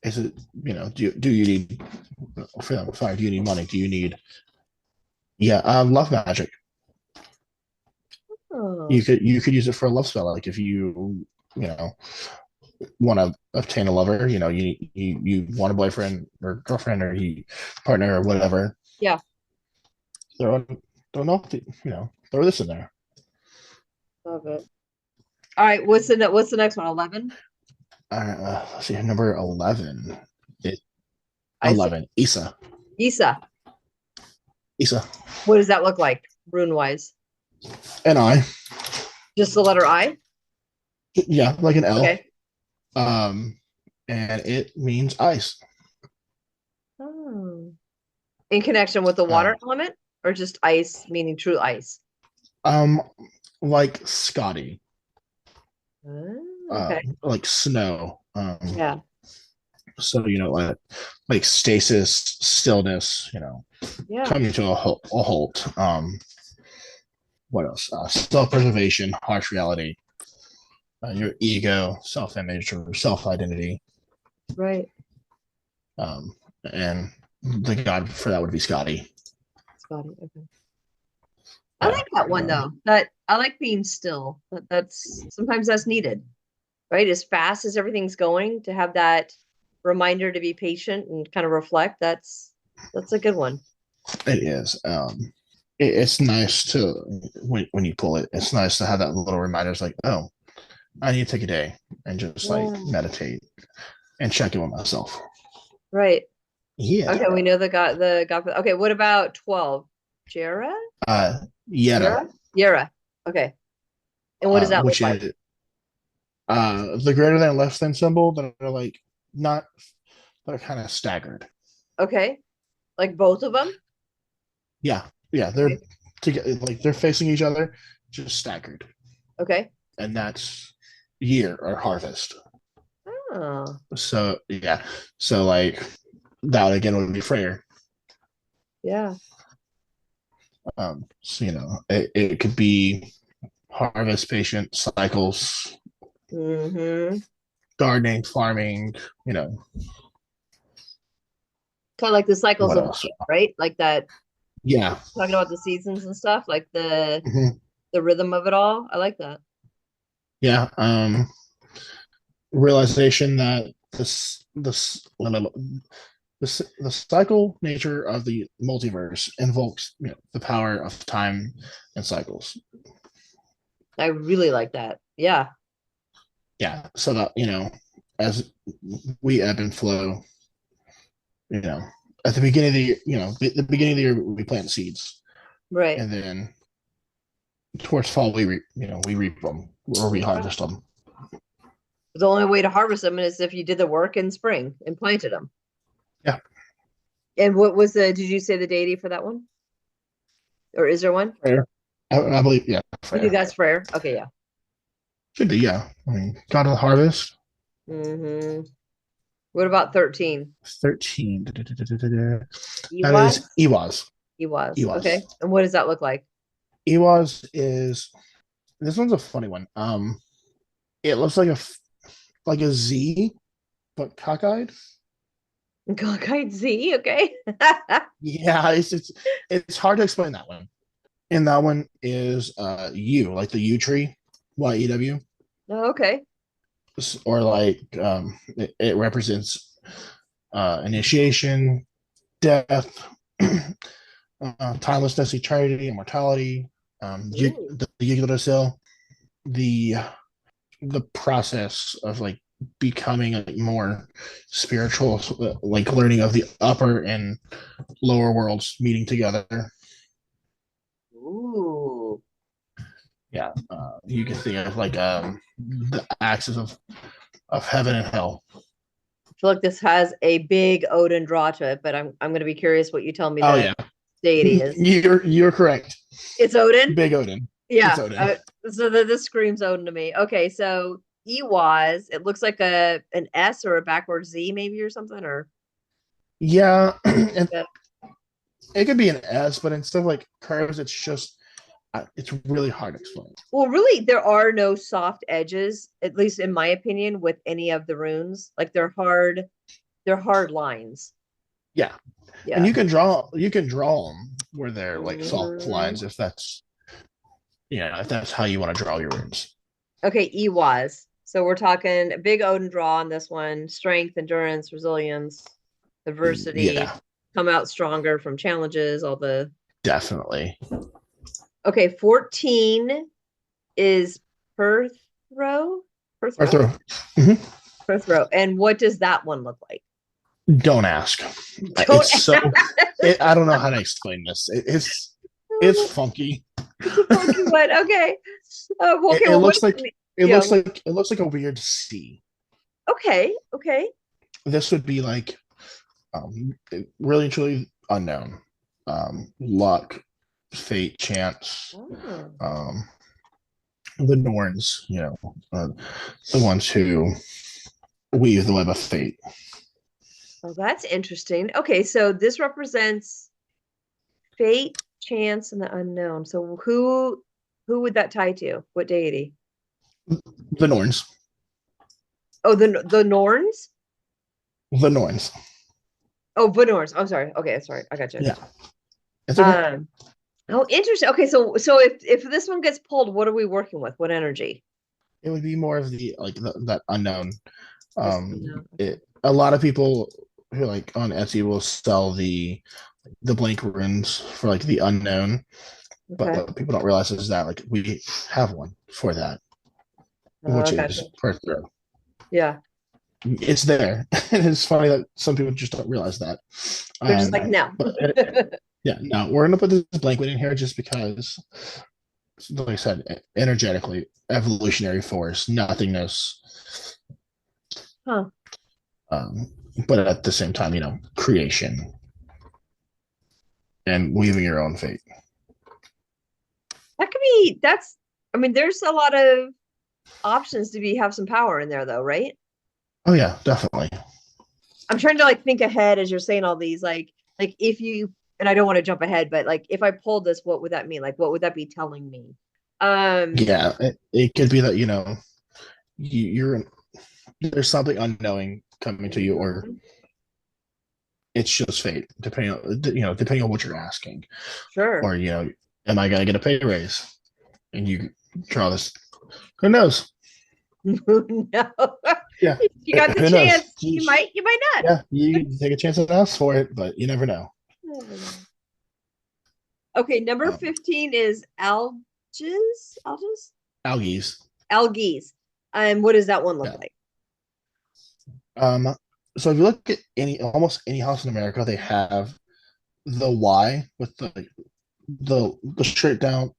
B: Is it do you need fire? Do you need money? Do you need love magic?
A: Oh,
B: You could use it for a love spell. Like if you know want to obtain a lover, you want a boyfriend or girlfriend or partner or whatever.
A: yeah.
B: Throw throw this in there.
A: Love it. All right. What's the next one? 11?
B: Let's see, number 11. It,
A: I see.
B: 11. Isa.
A: Isa.
B: Isa.
A: What does that look like, rune wise?
B: An I.
A: Just the letter I?
B: Yeah, like an L.
A: Okay.
B: And it means ice.
A: Oh. In connection with the water element, or just ice, meaning true ice?
B: Like Scotty.
A: Okay.
B: Like snow.
A: Yeah.
B: So like stasis, stillness.
A: Yeah.
B: Coming to a halt. What else? Self-preservation, harsh reality. Your ego, self-image, or self-identity.
A: Right.
B: And the god for that would be Scotty.
A: Scotty. Okay. I like that one though. That I like being still. That's sometimes that's needed, right? As fast as everything's going, to have that reminder to be patient and kind of reflect. That's a good one.
B: It is. It's nice to when you pull it. It's nice to have that little reminder. It's like, oh, I need to take a day and just like meditate and check in with myself.
A: Right.
B: Yeah.
A: Okay, we know the god. Okay, what about 12? Jera?
B: Yera.
A: Yera. Okay. And what does that look like?
B: The greater than less than symbol that are like not they're kind of staggered.
A: Okay. Like both of them?
B: Yeah. They're together, like they're facing each other, just staggered.
A: Okay.
B: And that's year or harvest.
A: Oh.
B: So yeah. So like that again would be Freyr.
A: Yeah.
B: So it could be harvest, patient, cycles, gardening, farming,
A: kind of like the cycles of life, right? Like that.
B: Yeah.
A: Talking about the seasons and stuff, like the rhythm of it all. I like that.
B: Yeah. Realization that the cycle nature of the multiverse invokes the power of time and cycles.
A: I really like that. Yeah.
B: So that as we ebb and flow, at the beginning of the year, the beginning of the year we plant seeds,
A: right,
B: and then towards fall we reap them or we harvest them.
A: The only way to harvest them is if you did the work in spring and planted them.
B: Yeah.
A: And what was did you say the deity for that one? Or is there one?
B: Freyr. I believe, yeah.
A: You think that's Freyr? Okay, yeah.
B: Should be, yeah. I mean, god of the harvest.
A: What about 13?
B: 13. That
A: Ewaz?
B: is Ewaz.
A: Ewaz. Okay. And what does that look like?
B: Ewaz is, this one's a funny one. It looks like a Z, but cockeyed.
A: Cockeyed Z, okay.
B: Yeah, it's hard to explain that one. And that one is yew, like the yew tree, YEW.
A: Oh, okay.
B: Or like it represents initiation, death, timelessness, eternity, immortality, the Yggdrasil, the process of like becoming like more spiritual, like learning of the upper and lower worlds meeting together.
A: Ooh.
B: Yeah, you can think of like the axis of heaven and hell.
A: I feel like this has a big Odin draw to it, but I'm going to be curious what you tell me
B: the
A: deity is.
B: You're correct.
A: It's Odin?
B: Big Odin. It's
A: Yeah.
B: Odin.
A: So this screams Odin to me. Okay, so Ewaz, it looks like an S or a backward Z maybe or something or
B: Yeah, and
A: yeah.
B: it could be an S, but instead of like curves, it's just it's really hard to explain.
A: Well, really, there are no soft edges, at least in my opinion, with any of the runes. Like they're hard lines.
B: Yeah, and
A: Yeah.
B: you can draw them where they're like soft
A: Mhm.
B: lines if that's if that's how you want to draw your runes.
A: Okay, Ewaz. So we're talking a big Odin draw on this one. Strength, endurance, resilience, diversity,
B: Yeah,
A: come out stronger from challenges, all the
B: definitely.
A: okay, 14 is Perth row. Perth row?
B: Arthur, mhm.
A: Perth row. And what does that one look like?
B: Don't ask.
A: Don't
B: It's so. I don't know how to explain this. It's funky.
A: It's a funky one. Okay. Okay.
B: It
A: Well, what?
B: looks like
A: Yeah.
B: it looks like a weird C.
A: Okay. Okay.
B: This would be like really truly unknown. Luck, fate, chance.
A: Oh,
B: Um, the Norns, the ones who weave the web of fate.
A: well, that's interesting. Okay, so this represents fate, chance, and the unknown. So who would that tie to? What deity?
B: The Norns.
A: Oh, the Norns.
B: The Norns.
A: Oh, Norns. I'm sorry. Okay, sorry. I got you.
B: Yeah. It's okay.
A: Um. Oh, interesting. Okay, so if this one gets pulled, what are we working with? What energy?
B: It would be more of the that unknown.
A: Just unknown. Okay.
B: A lot of people who like on Etsy will sell the blank runes for like the unknown, but
A: Okay.
B: what people don't realize is that like we have one for that, which
A: Gotcha.
B: is Perth Row.
A: Yeah.
B: It's there, and it's funny that some people just don't realize that.
A: They're just like, no.
B: But yeah, no, we're gonna put this blank one in here just because, like I said, energetically, evolutionary force, nothingness.
A: Huh.
B: Um, but at the same time, creation and weaving your own fate.
A: That could be I mean, there's a lot of options to have some power in there though, right?
B: Oh yeah, definitely.
A: I'm trying to like think ahead as you're saying all these, like if you and I don't want to jump ahead, but like if I pulled this, what would that mean? Like what would that be telling me? Um,
B: Yeah, it could be that you're there's something unknowing coming to you, or
A: mhm,
B: it's just fate, depending on what you're asking,
A: sure.
B: or am I gonna get a pay raise? And you draw this. Who knows?
A: No.
B: Yeah,
A: You got the
B: who knows?
A: chance. You might not.
B: Yeah, you can take a chance and ask for it, but you never know.
A: Okay, number
B: Um,
A: 15 is algaes?
B: Algaes.
A: Algaes. And what does that one look
B: Yeah.
A: like?
B: Um, so if you look at almost any house in America, they have the Y with the straight down,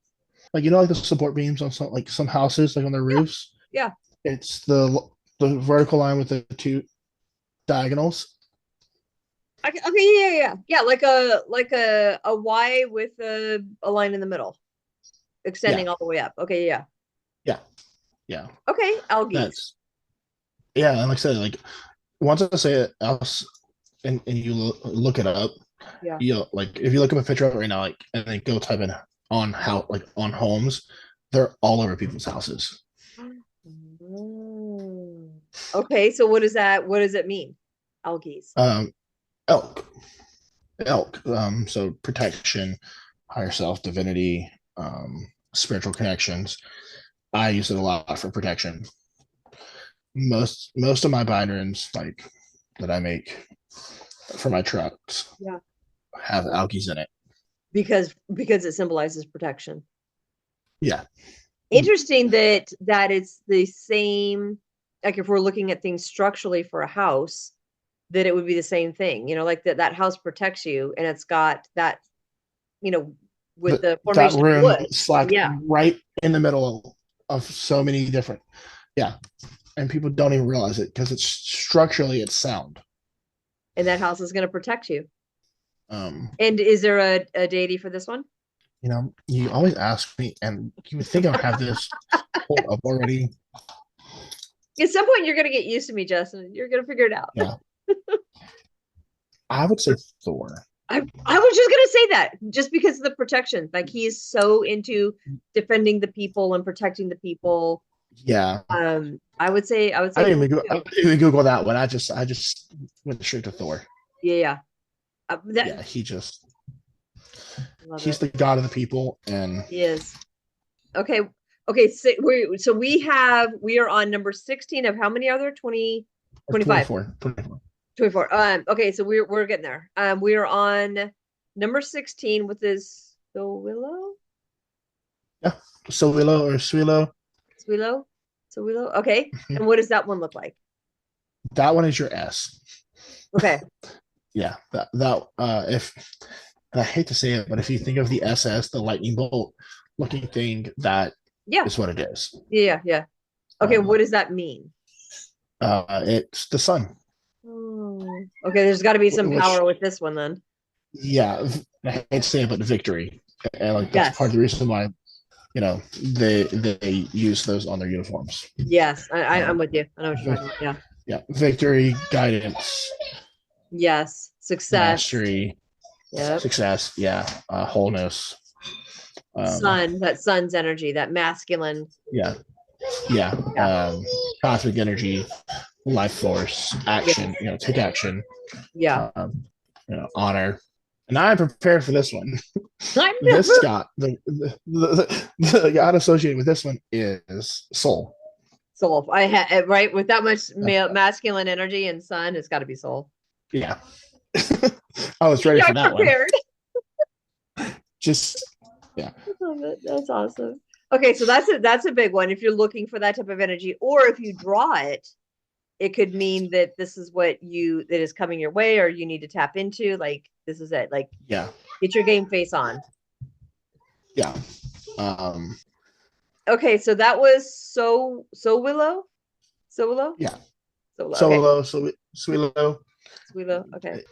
B: like like the support beams on some houses, like on their
A: Yeah,
B: roofs.
A: yeah.
B: It's the vertical line with the two diagonals.
A: Okay, yeah. Like a Y with a line in the middle,
B: Yeah,
A: extending all the way up. Okay, yeah.
B: yeah, yeah.
A: Okay, algaes.
B: That's yeah, and like I said, like once I say it else, and you look it up,
A: Yeah.
B: like if you look up a picture of it right now, like and then go type in on how like on homes, they're all over people's houses.
A: Mm. Okay, so what does it mean? Algaes.
B: Um, elk, elk. So protection, higher self, divinity, spiritual connections. I use it a lot for protection. Most of my binds like that I make for my trucks
A: Yeah.
B: have algaes in it.
A: Because it symbolizes protection.
B: Yeah.
A: Interesting that it's the same, like if we're looking at things structurally for a house, that it would be the same thing. Like that house protects you and it's got that, you know, with the
B: That
A: formation of
B: room
A: wood.
B: slack
A: Yeah.
B: right in the middle of so many different. Yeah. And people don't even realize it because it's structurally it's sound.
A: And that house is going to protect you.
B: Um,
A: And is there a deity for this one?
B: You always ask me, and you would think I'll have this pulled up already.
A: At some point, you're gonna get used to me, Justin. You're gonna figure it out.
B: Yeah, I would say Thor.
A: I was just gonna say that just because of the protection. Like he's so into defending the people and protecting the people.
B: Yeah,
A: I would say
B: I didn't
A: Thor
B: even
A: too.
B: Google that one. I just went straight to Thor.
A: Yeah, yeah.
B: Yeah,
A: Love
B: he's
A: it.
B: the god of the people, and
A: He is. Okay. Okay. So we are on number 16 of how many are there? 20, 25.
B: 24.
A: 24. Okay, so we're getting there. We are on number 16 with this the willow.
B: Yeah, Sowilo or Swilo.
A: Swilo. Swilo. Okay. And what does that one look like?
B: That one is your S.
A: Okay.
B: Yeah, that if and I hate to say it, but if you think of the SS, the lightning bolt looking thing, that
A: Yeah.
B: is what it is.
A: Yeah, yeah. Okay, what does that mean?
B: It's the sun.
A: Oh, okay, there's got to be some
B: Which,
A: power with this one then.
B: yeah, I hate to say it, but victory, and like that's part
A: Yes.
B: of the reason why they use those on their uniforms.
A: Yes, I'm with you. I know what you're talking about. Yeah.
B: Yeah, victory, guidance,
A: Yes. Success.
B: mastery,
A: Yep.
B: success. Yeah, wholeness.
A: That sun's energy, that masculine.
B: Yeah, yeah. Cosmic energy, life force, action. Take action.
A: Yeah.
B: Honor. And I'm prepared for this one.
A: I'm
B: This god, the god associated with this one is soul.
A: Soul. I had right with that much masculine energy and sun, it's got to be soul.
B: Yeah, I was ready for that
A: prepared.
B: one. Just yeah.
A: I love it. That's awesome. Okay, so that's a big one. If you're looking for that type of energy, or if you draw it, it could mean that this is what that is coming your way, or you need to tap into. Like this is it. Like
B: Yeah.
A: get your game face on.
B: Yeah.
A: Okay, so that was Willow.
B: Yeah.
A: Solo.
B: Okay. Swilo.
A: Okay.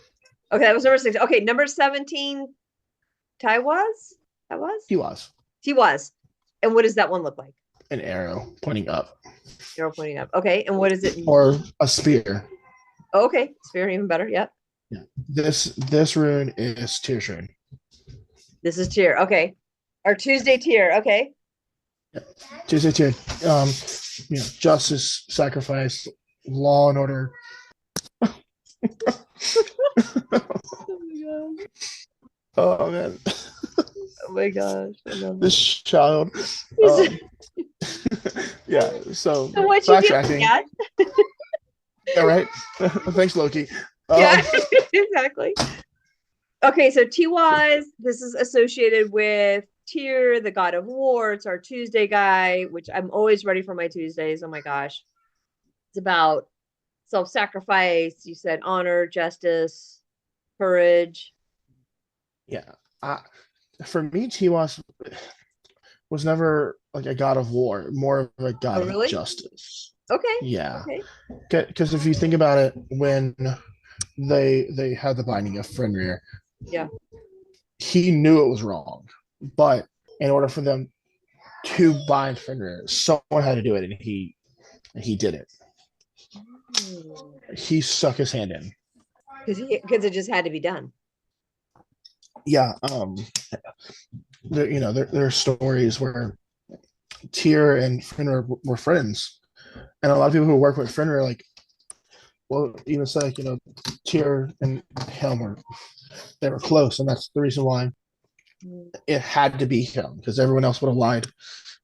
A: Okay, that was number 6. Okay, number 17. Tiwaz. Tiwaz. And what does that one look like?
B: An arrow pointing up.
A: Arrow pointing up. Okay, and what does it mean?
B: Or a spear.
A: Oh, okay, spear even better. Yep.
B: Yeah. This rune is Tyr rune.
A: This is Tyr. Okay. Our Tuesday Tyr. Okay.
B: Yeah. Tuesday Tyr. Justice, sacrifice, law and order. Oh man.
A: Oh my gosh.
B: This child. Yeah. So
A: backtracking.
B: Yeah, right. Thanks, Loki.
A: Yeah, exactly. Okay, so Tiwaz, this is associated with Tyr, the god of war. It's our Tuesday guy, which I'm always ready for my Tuesdays. Oh my gosh. It's about self-sacrifice. You said honor, justice, courage.
B: Yeah. For me, Tiwaz was never like a god of war, more of a god of justice.
A: Okay.
B: Yeah. Because if you think about it, when they had the binding of Fenrir,
A: yeah,
B: he knew it was wrong, but in order for them to bind Fenrir, someone had to do it, and he did it. He stuck his hand in
A: because it just had to be done.
B: Yeah. There are stories where Tyr and Fenrir were friends, and a lot of people who work with Fenrir like, well, even say like Tyr and him they were close, and that's the reason why it had to be him, because everyone else would have lied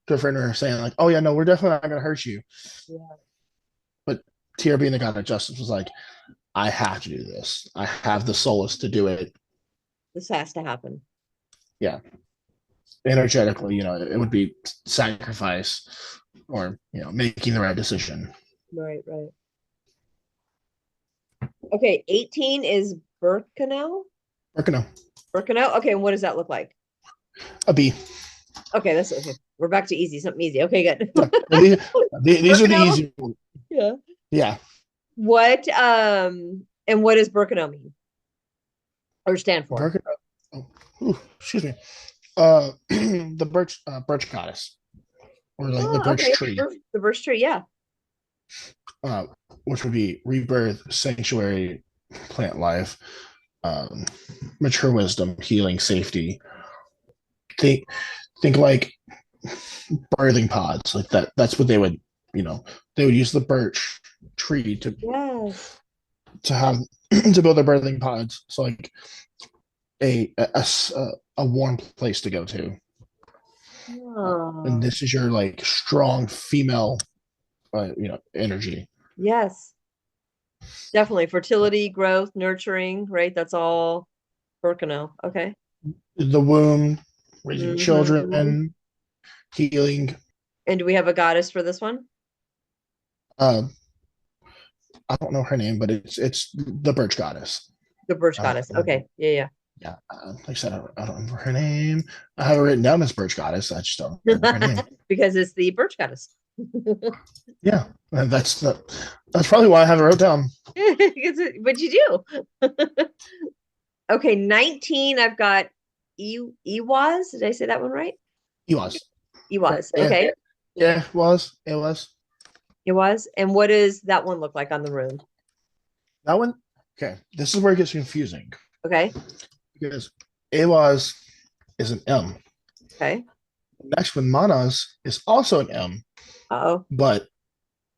B: to Fenrir saying like, oh yeah, no, we're definitely not going to hurt you.
A: Yeah.
B: But Tyr, being the god of justice, was like, I have to do this. I have the solace to do it.
A: This has to happen.
B: Yeah. Energetically, it would be sacrifice or, making the right decision.
A: Right. Okay, 18 is Birkenau. Okay, and what does that look like?
B: A bee.
A: Okay, that's okay. We're back to easy, something easy. Okay, good.
B: Yeah, these are the easy ones.
A: Yeah.
B: Yeah.
A: What and what does Birkenau mean? Or stand for?
B: Birkenau. Excuse me. The birch goddess, or like the
A: Oh,
B: birch
A: okay.
B: tree,
A: The birch tree, yeah.
B: uh, which would be rebirth, sanctuary, plant life, um, mature wisdom, healing, safety. Think think like birthing pods, like that. That's what they would, they would use the birch tree
A: Yes.
B: to have to build their birthing pods. So like a warm place to go to. And
A: Oh,
B: this is your like strong female, energy.
A: yes. Definitely. Fertility, growth, nurturing, right? That's all Birkenau. Okay.
B: The womb, raising
A: Hmm.
B: children, healing.
A: And do we have a goddess for this one?
B: Uh, I don't know her name, but it's the birch goddess.
A: The birch goddess.
B: Um,
A: Okay. Yeah,
B: yeah, like I said, I don't remember her name. I have it written down as birch goddess. I just don't remember her
A: yeah.
B: name.
A: Because it's the birch goddess.
B: Yeah, that's probably why I have it wrote down.
A: But you do. Okay, 19. I've got Ewaz. Did I say that one right?
B: He was.
A: Ewaz.
B: Yeah,
A: Okay.
B: yeah, it was
A: Ewaz. And what does that one look like on the rune?
B: that one. Okay, this is where it gets confusing
A: Okay.
B: because it was is an M.
A: Okay.
B: Next one, Manas is also an M,
A: Uh-oh.
B: but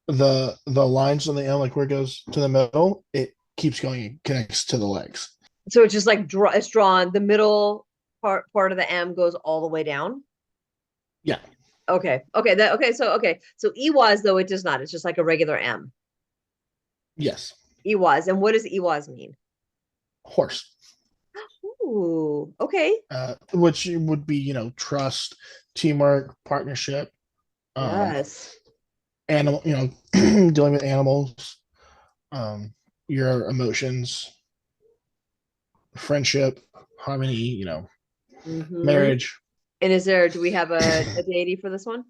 B: the lines on the M, like where it goes to the middle, it keeps going and connects to the legs.
A: So it's just like it's drawn. The middle part of the M goes all the way down.
B: Yeah.
A: Okay. Okay. So Ewaz though it does not. It's just like a regular M.
B: Yes.
A: Ewaz. And what does Ewaz mean?
B: Horse.
A: Ooh. Okay.
B: Which would be, trust, teamwork, partnership, um,
A: Yes.
B: animal, dealing with animals, um, your emotions, friendship, harmony,
A: Hmm.
B: marriage.
A: And do we have a deity for this one?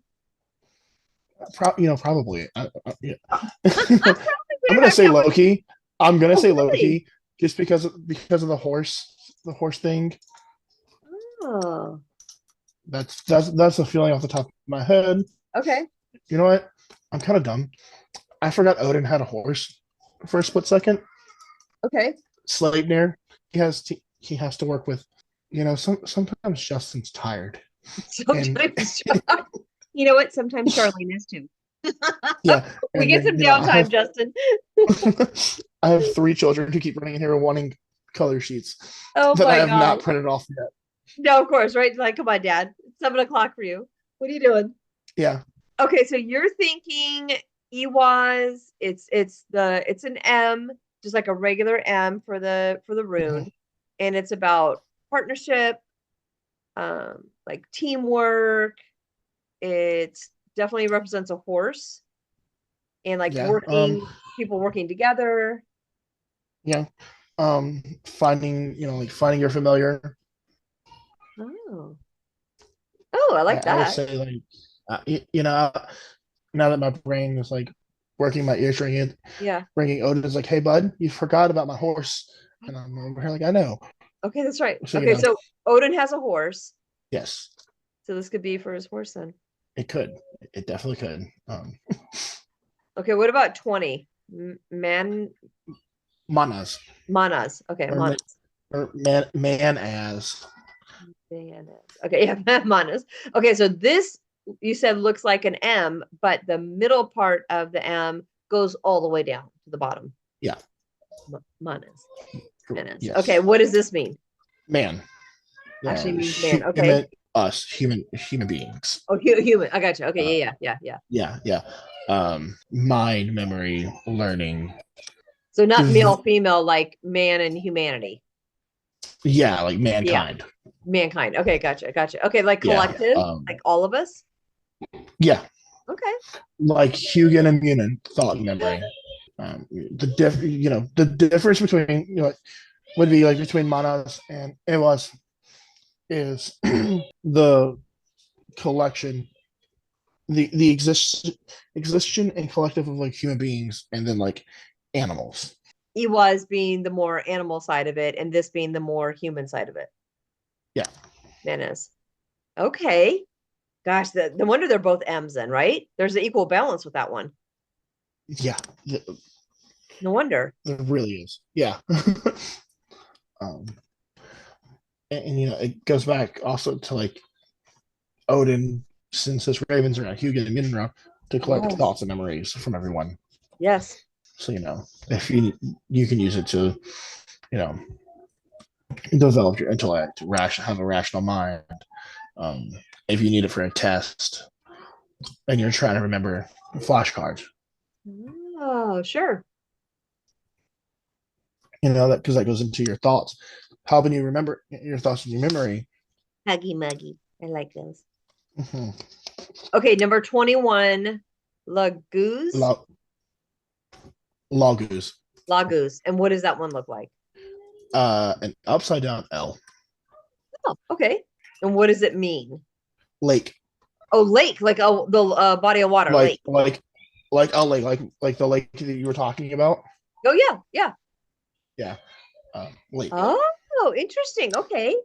B: Probably. Yeah. I'm
A: We don't
B: gonna
A: have
B: say
A: that one.
B: Loki. I'm gonna
A: Oh,
B: say
A: really?
B: Loki just because of the horse thing.
A: Oh,
B: That's a feeling off the top of my head.
A: okay.
B: You know what? I'm kind of dumb. I forgot Odin had a horse for a split second.
A: Okay.
B: Sleipnir. He has to work with. Sometimes Justin's tired, and
A: Sometimes, you know what? Sometimes Charlene is too.
B: yeah,
A: We
B: and
A: get
B: then
A: some
B: I
A: downtime,
B: have
A: Justin.
B: I have 3 children who keep running in here wanting color sheets
A: Oh
B: that I
A: my
B: have
A: God.
B: not printed off yet.
A: No, of course, right? Like, come on, Dad. It's 7 o'clock for you. What are you doing?
B: Yeah.
A: Okay, so you're thinking Ewaz. It's an M, just like a regular M for the
B: Mhm.
A: rune, and it's about partnership, like teamwork. It definitely represents a horse and like
B: Yeah.
A: people working together.
B: Yeah. Finding your familiar.
A: Oh, oh, I
B: I,
A: like
B: I would
A: that.
B: say like, now that my brain is like working, my ears
A: Yeah.
B: ringing. Odin's like, "Hey, bud, you forgot about my horse," and I'm over here like, "I know."
A: Okay, that's right.
B: So
A: Okay, so Odin has a horse,
B: yes,
A: so this could be for his horse then.
B: it could. It definitely could.
A: Okay, what about 20? Man
B: Manas
A: Manas. Okay,
B: or ma-
A: Manas.
B: or man as.
A: Manas. Okay, yeah, Manas. Okay, so this you said looks like an M, but the middle part of the M goes all the way down to the bottom.
B: Yeah.
A: Manas. Manas. Okay,
B: Yes.
A: what does this mean?
B: Man.
A: Actually means man. Okay.
B: Human. Us. Human beings.
A: Oh, human. I got you.
B: Uh,
A: Okay, yeah.
B: yeah. Yeah. Mind, memory, learning.
A: So not male, female, like man and humanity.
B: Yeah, like
A: Yeah,
B: mankind.
A: mankind. Okay, gotcha. Okay, like
B: Yeah.
A: collective, like all of us.
B: Yeah.
A: Okay.
B: Like Hugin and Munin, thought and memory. The difference between would be like between Manas and Ewas is the collection, the existence and collective of like human beings, and then like animals.
A: Ewas being the more animal side of it, and this being the more human side of it.
B: Yeah.
A: Manas. Okay. Gosh, no wonder they're both M's then, right? There's an equal balance with that one.
B: Yeah,
A: No wonder.
B: there really is. Yeah. um, and it goes back also to like Odin sends his ravens around Hugin and Minra to collect
A: Yes.
B: thoughts and memories from everyone.
A: Yes.
B: So if you can use it to you know develop your intellect, have a rational mind. Um, if you need it for a test and you're trying to remember flashcards,
A: Oh, sure.
B: that because that goes into your thoughts, helping you remember your thoughts in your memory.
A: Huggy muggy. I like those.
B: Mm-hmm.
A: Okay, number 21, Lagoose.
B: La- Lagoos,
A: Lagoose. And what does that one look like?
B: an upside down L.
A: Oh, okay. And what does it mean?
B: Lake.
A: Oh, lake, like the body of water,
B: like
A: lake.
B: like a lake, like the lake that you were talking about.
A: Oh, yeah, yeah.
B: Yeah, lake.
A: Oh, interesting. Okay.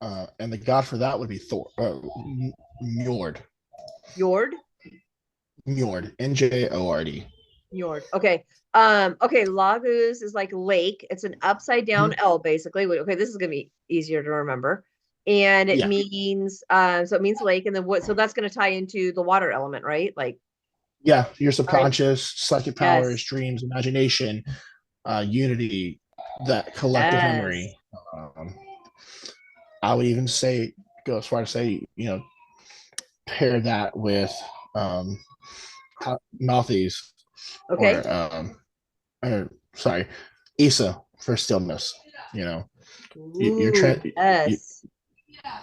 B: And the god for that would be Thor. Njord.
A: Fjord.
B: Njord. Njord.
A: Fjord. Okay. Okay, Lagos is like lake. It's an upside down
B: Mm-hmm.
A: L, basically. Okay, this is gonna be easier to remember. And it
B: Yeah,
A: means so it means lake, and then what, so that's gonna tie into the water element, right? Like,
B: yeah. Your
A: all right.
B: subconscious, psychic powers,
A: Yes.
B: dreams, imagination, unity, that collective
A: Yes.
B: memory. Um, I would even say go as far to say pair that with um, Maltese
A: Okay.
B: or sorry, Issa for stillness. You know, you're
A: Ooh,
B: trying
A: yes.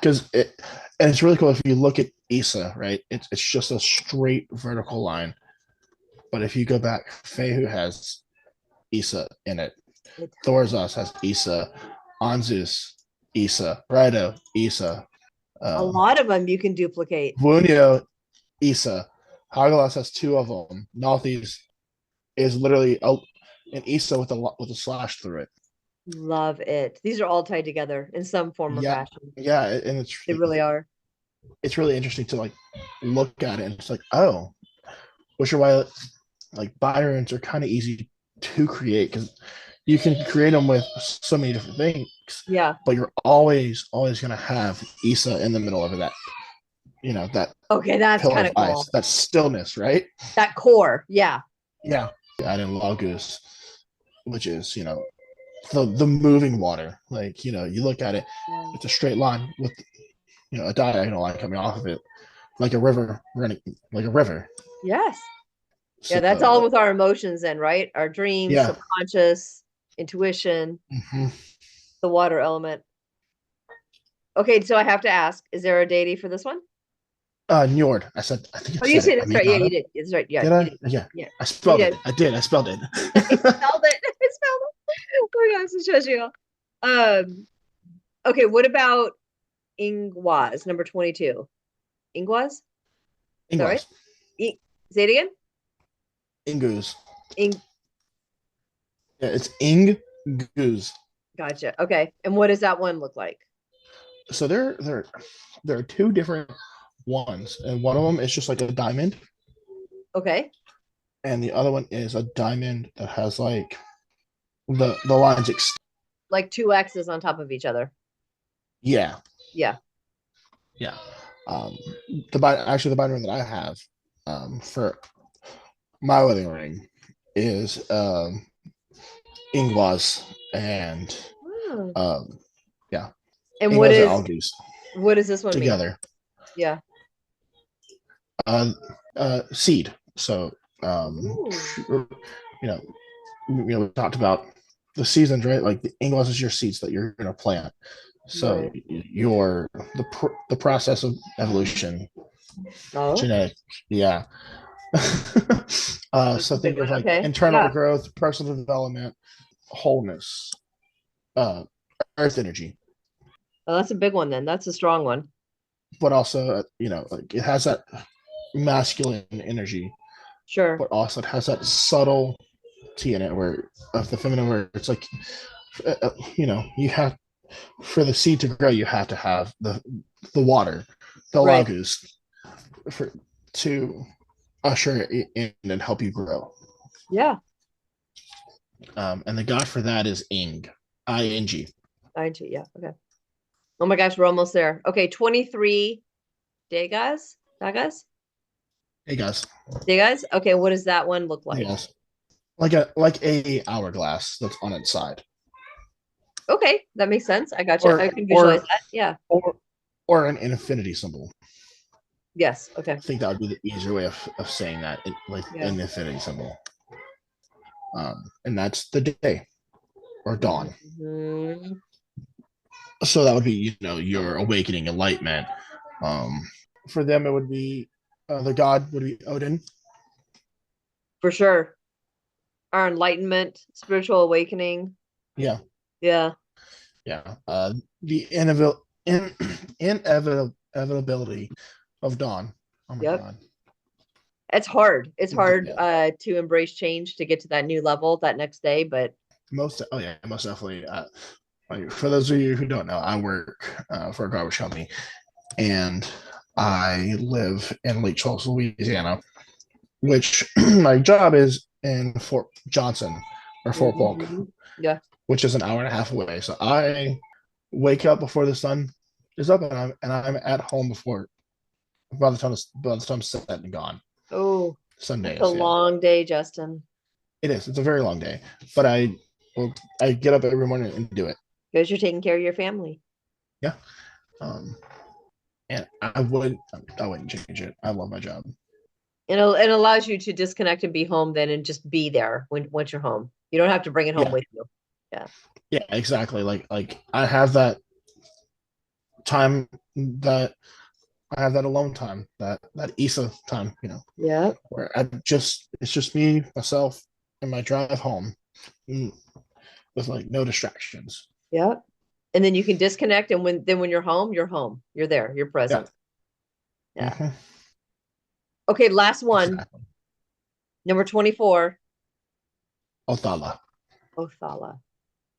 B: because and it's really cool if you look at Issa, right? It's just a straight vertical line. But if you go back, Fehu has Issa in it.
A: It,
B: Thorzos has Issa. Anzus, Issa. Rido, Issa.
A: a
B: Um,
A: lot of them you can duplicate.
B: Vunio, Issa. Hagalas has two of them. Nalthis is literally an Issa with a slash through it.
A: Love it. These are all tied together in some form or
B: Yeah,
A: fashion.
B: yeah, and
A: They really are.
B: it's really interesting to like look at it and it's like, oh, which are why like Byron's are kind of easy to create because you can create them with so many different things,
A: Yeah.
B: but you're always gonna have Issa in the middle of that, that
A: Okay, that's
B: pillar
A: kind
B: of
A: of
B: ice,
A: cool.
B: that stillness, right?
A: That core. Yeah.
B: Yeah. Add in Lagus, which is, the moving water. Like, you look at it,
A: Yeah.
B: it's a straight line with, a diagonal line coming off of it, like a river running, like a river.
A: Yes. Yeah, that's all
B: So,
A: with our emotions then, right? Our dreams,
B: yeah.
A: subconscious, intuition,
B: Mm-hmm.
A: the water element. Okay, so I have to ask, is there a deity for this one?
B: Njord. I think I
A: Oh, you
B: said it.
A: said
B: I
A: it's
B: may
A: right. Yeah,
B: not
A: you
B: have.
A: did. It's right. Yeah,
B: Did
A: you
B: I?
A: did.
B: Yeah.
A: Yeah,
B: I
A: you
B: spelled it.
A: did.
B: I did. I spelled it.
A: I spelled it. I spelled it. Oh my gosh, it shows you. Okay, what about Ingwaz, number 22? Ingwaz? Is that right?
B: Ingwas.
A: I- Say it again.
B: Ingus.
A: Ing
B: Yeah, it's Inguz.
A: Gotcha. Okay. And what does that one look like?
B: So there are two different ones, and one of them is just like a diamond,
A: Okay.
B: and the other one is a diamond that has like the lines
A: Like two X's on top of each other.
B: yeah,
A: Yeah.
B: yeah. Um, the binder that I have for my wedding ring is Ingwas and
A: Hmm.
B: yeah,
A: And
B: Ingwas and Algus
A: what does this one mean?
B: together.
A: Yeah.
B: Uh, seed. So
A: Ooh.
B: you know, we talked about the seasons, right? Like the Ingwas is your seeds that you're going to plant. So
A: Right.
B: the process of evolution,
A: Oh,
B: genetic, yeah.
A: that's
B: So
A: a big
B: think
A: one.
B: of like
A: Okay.
B: internal
A: Yeah.
B: growth, personal development, wholeness, uh, earth energy,
A: Oh, that's a big one then. That's a strong one.
B: but also like it has that masculine energy,
A: Sure.
B: but also it has that subtlety in it where of the feminine where it's like you have for the seed to grow, you have to have the water. the
A: Right.
B: lagus, for to usher it in and help you grow.
A: Yeah.
B: And the god for that is Ing, Ing.
A: Yeah. Okay. Oh my gosh, we're almost there. Okay, 23 Degas? Dagas?
B: Hey guys,
A: Degas? Okay, what does that one look
B: hey
A: like?
B: guys, like a hourglass that's on its side,
A: Okay, that makes sense. I got you. I
B: or
A: can visualize
B: or
A: that. Yeah.
B: or or an infinity symbol.
A: Yes. Okay.
B: I think that would be the easier way of saying that, like
A: Yeah.
B: an infinity symbol. And that's the day or dawn.
A: Mhm.
B: So that would be, your awakening, enlightenment. Um, for them, it would be the god would be Odin.
A: For sure. Our enlightenment, spiritual awakening.
B: Yeah,
A: Yeah.
B: yeah. The inevitability of dawn. Oh my
A: Yep.
B: god.
A: It's hard. It's hard
B: Yeah,
A: to embrace change to get to that new level that next day, but
B: most. Oh yeah, most definitely. Like for those of you who don't know, I work for a garbage company, and I live in Lake Charles, Louisiana, which my job is in Fort Johnson or Fort Polk,
A: mhm. Yeah.
B: which is an hour and a half away. So I wake up before the sun is up, and I'm at home before by the time it's set and gone.
A: Oh,
B: Some
A: that's a
B: days, yeah,
A: long day, Justin.
B: it is. It's a very long day, but well, I get up every morning and do it.
A: Because you're taking care of your family.
B: Yeah, um, and I wouldn't change it. I love my job.
A: It allows you to disconnect and be home then and just be there when once you're home. You don't have to bring it home
B: Yeah,
A: with you. Yeah.
B: yeah, exactly. Like I have that time that I have that alone time, that Issa time,
A: Yeah.
B: where it's just me, myself, and my drive home, mm, with like no distractions.
A: Yeah. And then you can disconnect and when you're home, you're home. You're there. You're
B: Yeah.
A: present. Yeah.
B: Hmm.
A: Okay, last one.
B: Exactly.
A: Number 24,
B: Othala.
A: Othala.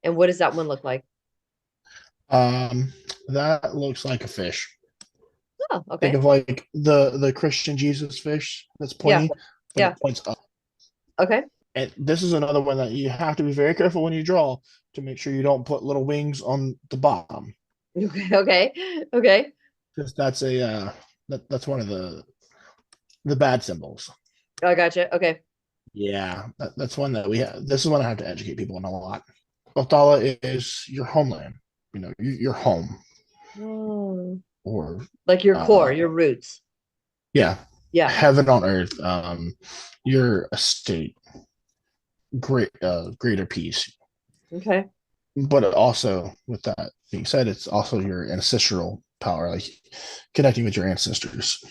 A: And what does that one look like?
B: Um, that looks like a fish.
A: Oh,
B: Think
A: okay.
B: of like the Christian Jesus fish that's
A: Yeah.
B: pointy, but
A: Yeah.
B: it points up.
A: Okay.
B: And this is another one that you have to be very careful when you draw to make sure you don't put little wings on the bottom,
A: Okay. Okay. Okay.
B: because that's one of the bad symbols.
A: I gotcha. Okay.
B: Yeah, that's one that we have. This is one I have to educate people on a lot. Othala is your homeland. Your home,
A: Oh,
B: or
A: like your core,
B: uh,
A: your roots.
B: yeah,
A: Yeah.
B: heaven on earth. Your estate, greater peace.
A: Okay.
B: But also, with that being said, it's also your ancestral power, like connecting with your ancestors.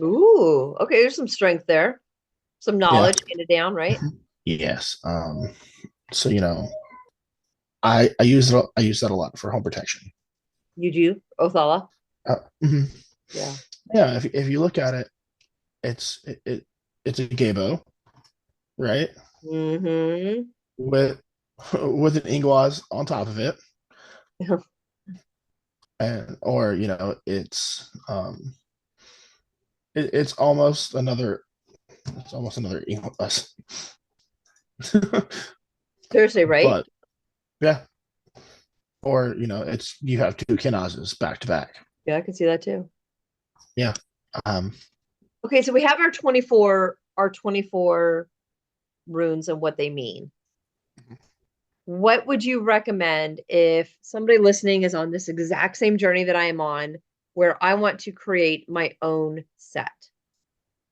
A: Ooh. Okay. There's some strength there. Some
B: Yeah.
A: knowledge handed down, right?
B: Yes. So I use that a lot for home protection.
A: You do, Othala.
B: Mhm.
A: Yeah.
B: Yeah. If you look at it, it's a gabo, right?
A: Mm-hmm.
B: With with an ingwaz on top of it, and or it's almost another ingwaz.
A: Thursday, right?
B: But yeah, or it's you have two kinazes back to back.
A: Yeah, I can see that too.
B: Yeah. Um.
A: Okay, so we have our 24 runes and what they mean. What would you recommend if somebody listening is on this exact same journey that I am on, where I want to create my own set?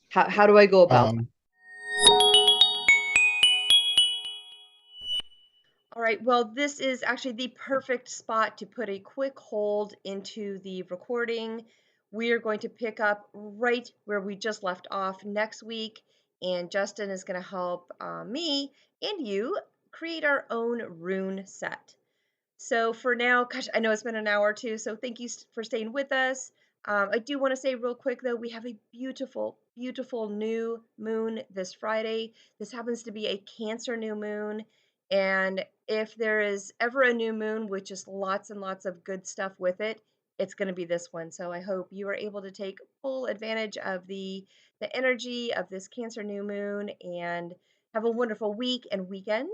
A: How do I go about that?
B: Um.
A: All right, well, this is actually the perfect spot to put a quick hold into the recording. We are going to pick up right where we just left off next week, and Justin is going to help me and you create our own rune set. So for now, gosh, I know it's been an hour or two, so thank you for staying with us. I do want to say real quick though, we have a beautiful, beautiful new moon this Friday. This happens to be a Cancer new moon. And if there is ever a new moon with just lots and lots of good stuff with it, it's going to be this one. So I hope you are able to take full advantage of the energy of this Cancer new moon and have a wonderful week and weekend.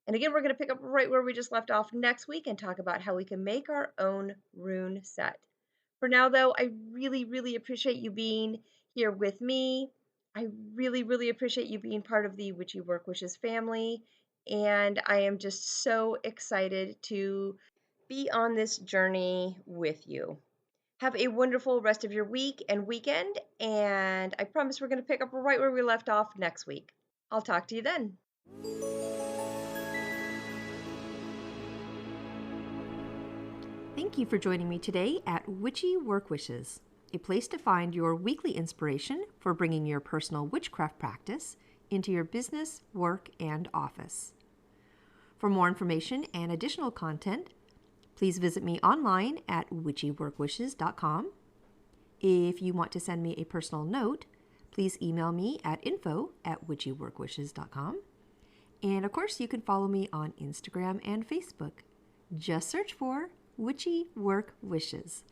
A: And again, we're going to pick up right where we just left off next week and talk about how we can make our own rune set. For now, though, I really, really appreciate you being here with me. I really, really appreciate you being part of the Witchy Work Wishes family. And I am just so excited to be on this journey with you. Have a wonderful rest of your week and weekend. And I promise we're going to pick up right where we left off next week. I'll talk to you then.
C: Thank you for joining me today at Witchy Work Wishes, a place to find your weekly inspiration for bringing your personal witchcraft practice into your business, work, and office. For more information and additional content, please visit me online at witchyworkwishes.com. If you want to send me a personal note, please email me at info@witchyworkwishes.com. And of course, you can follow me on Instagram and Facebook. Just search for Witchy Work Wishes.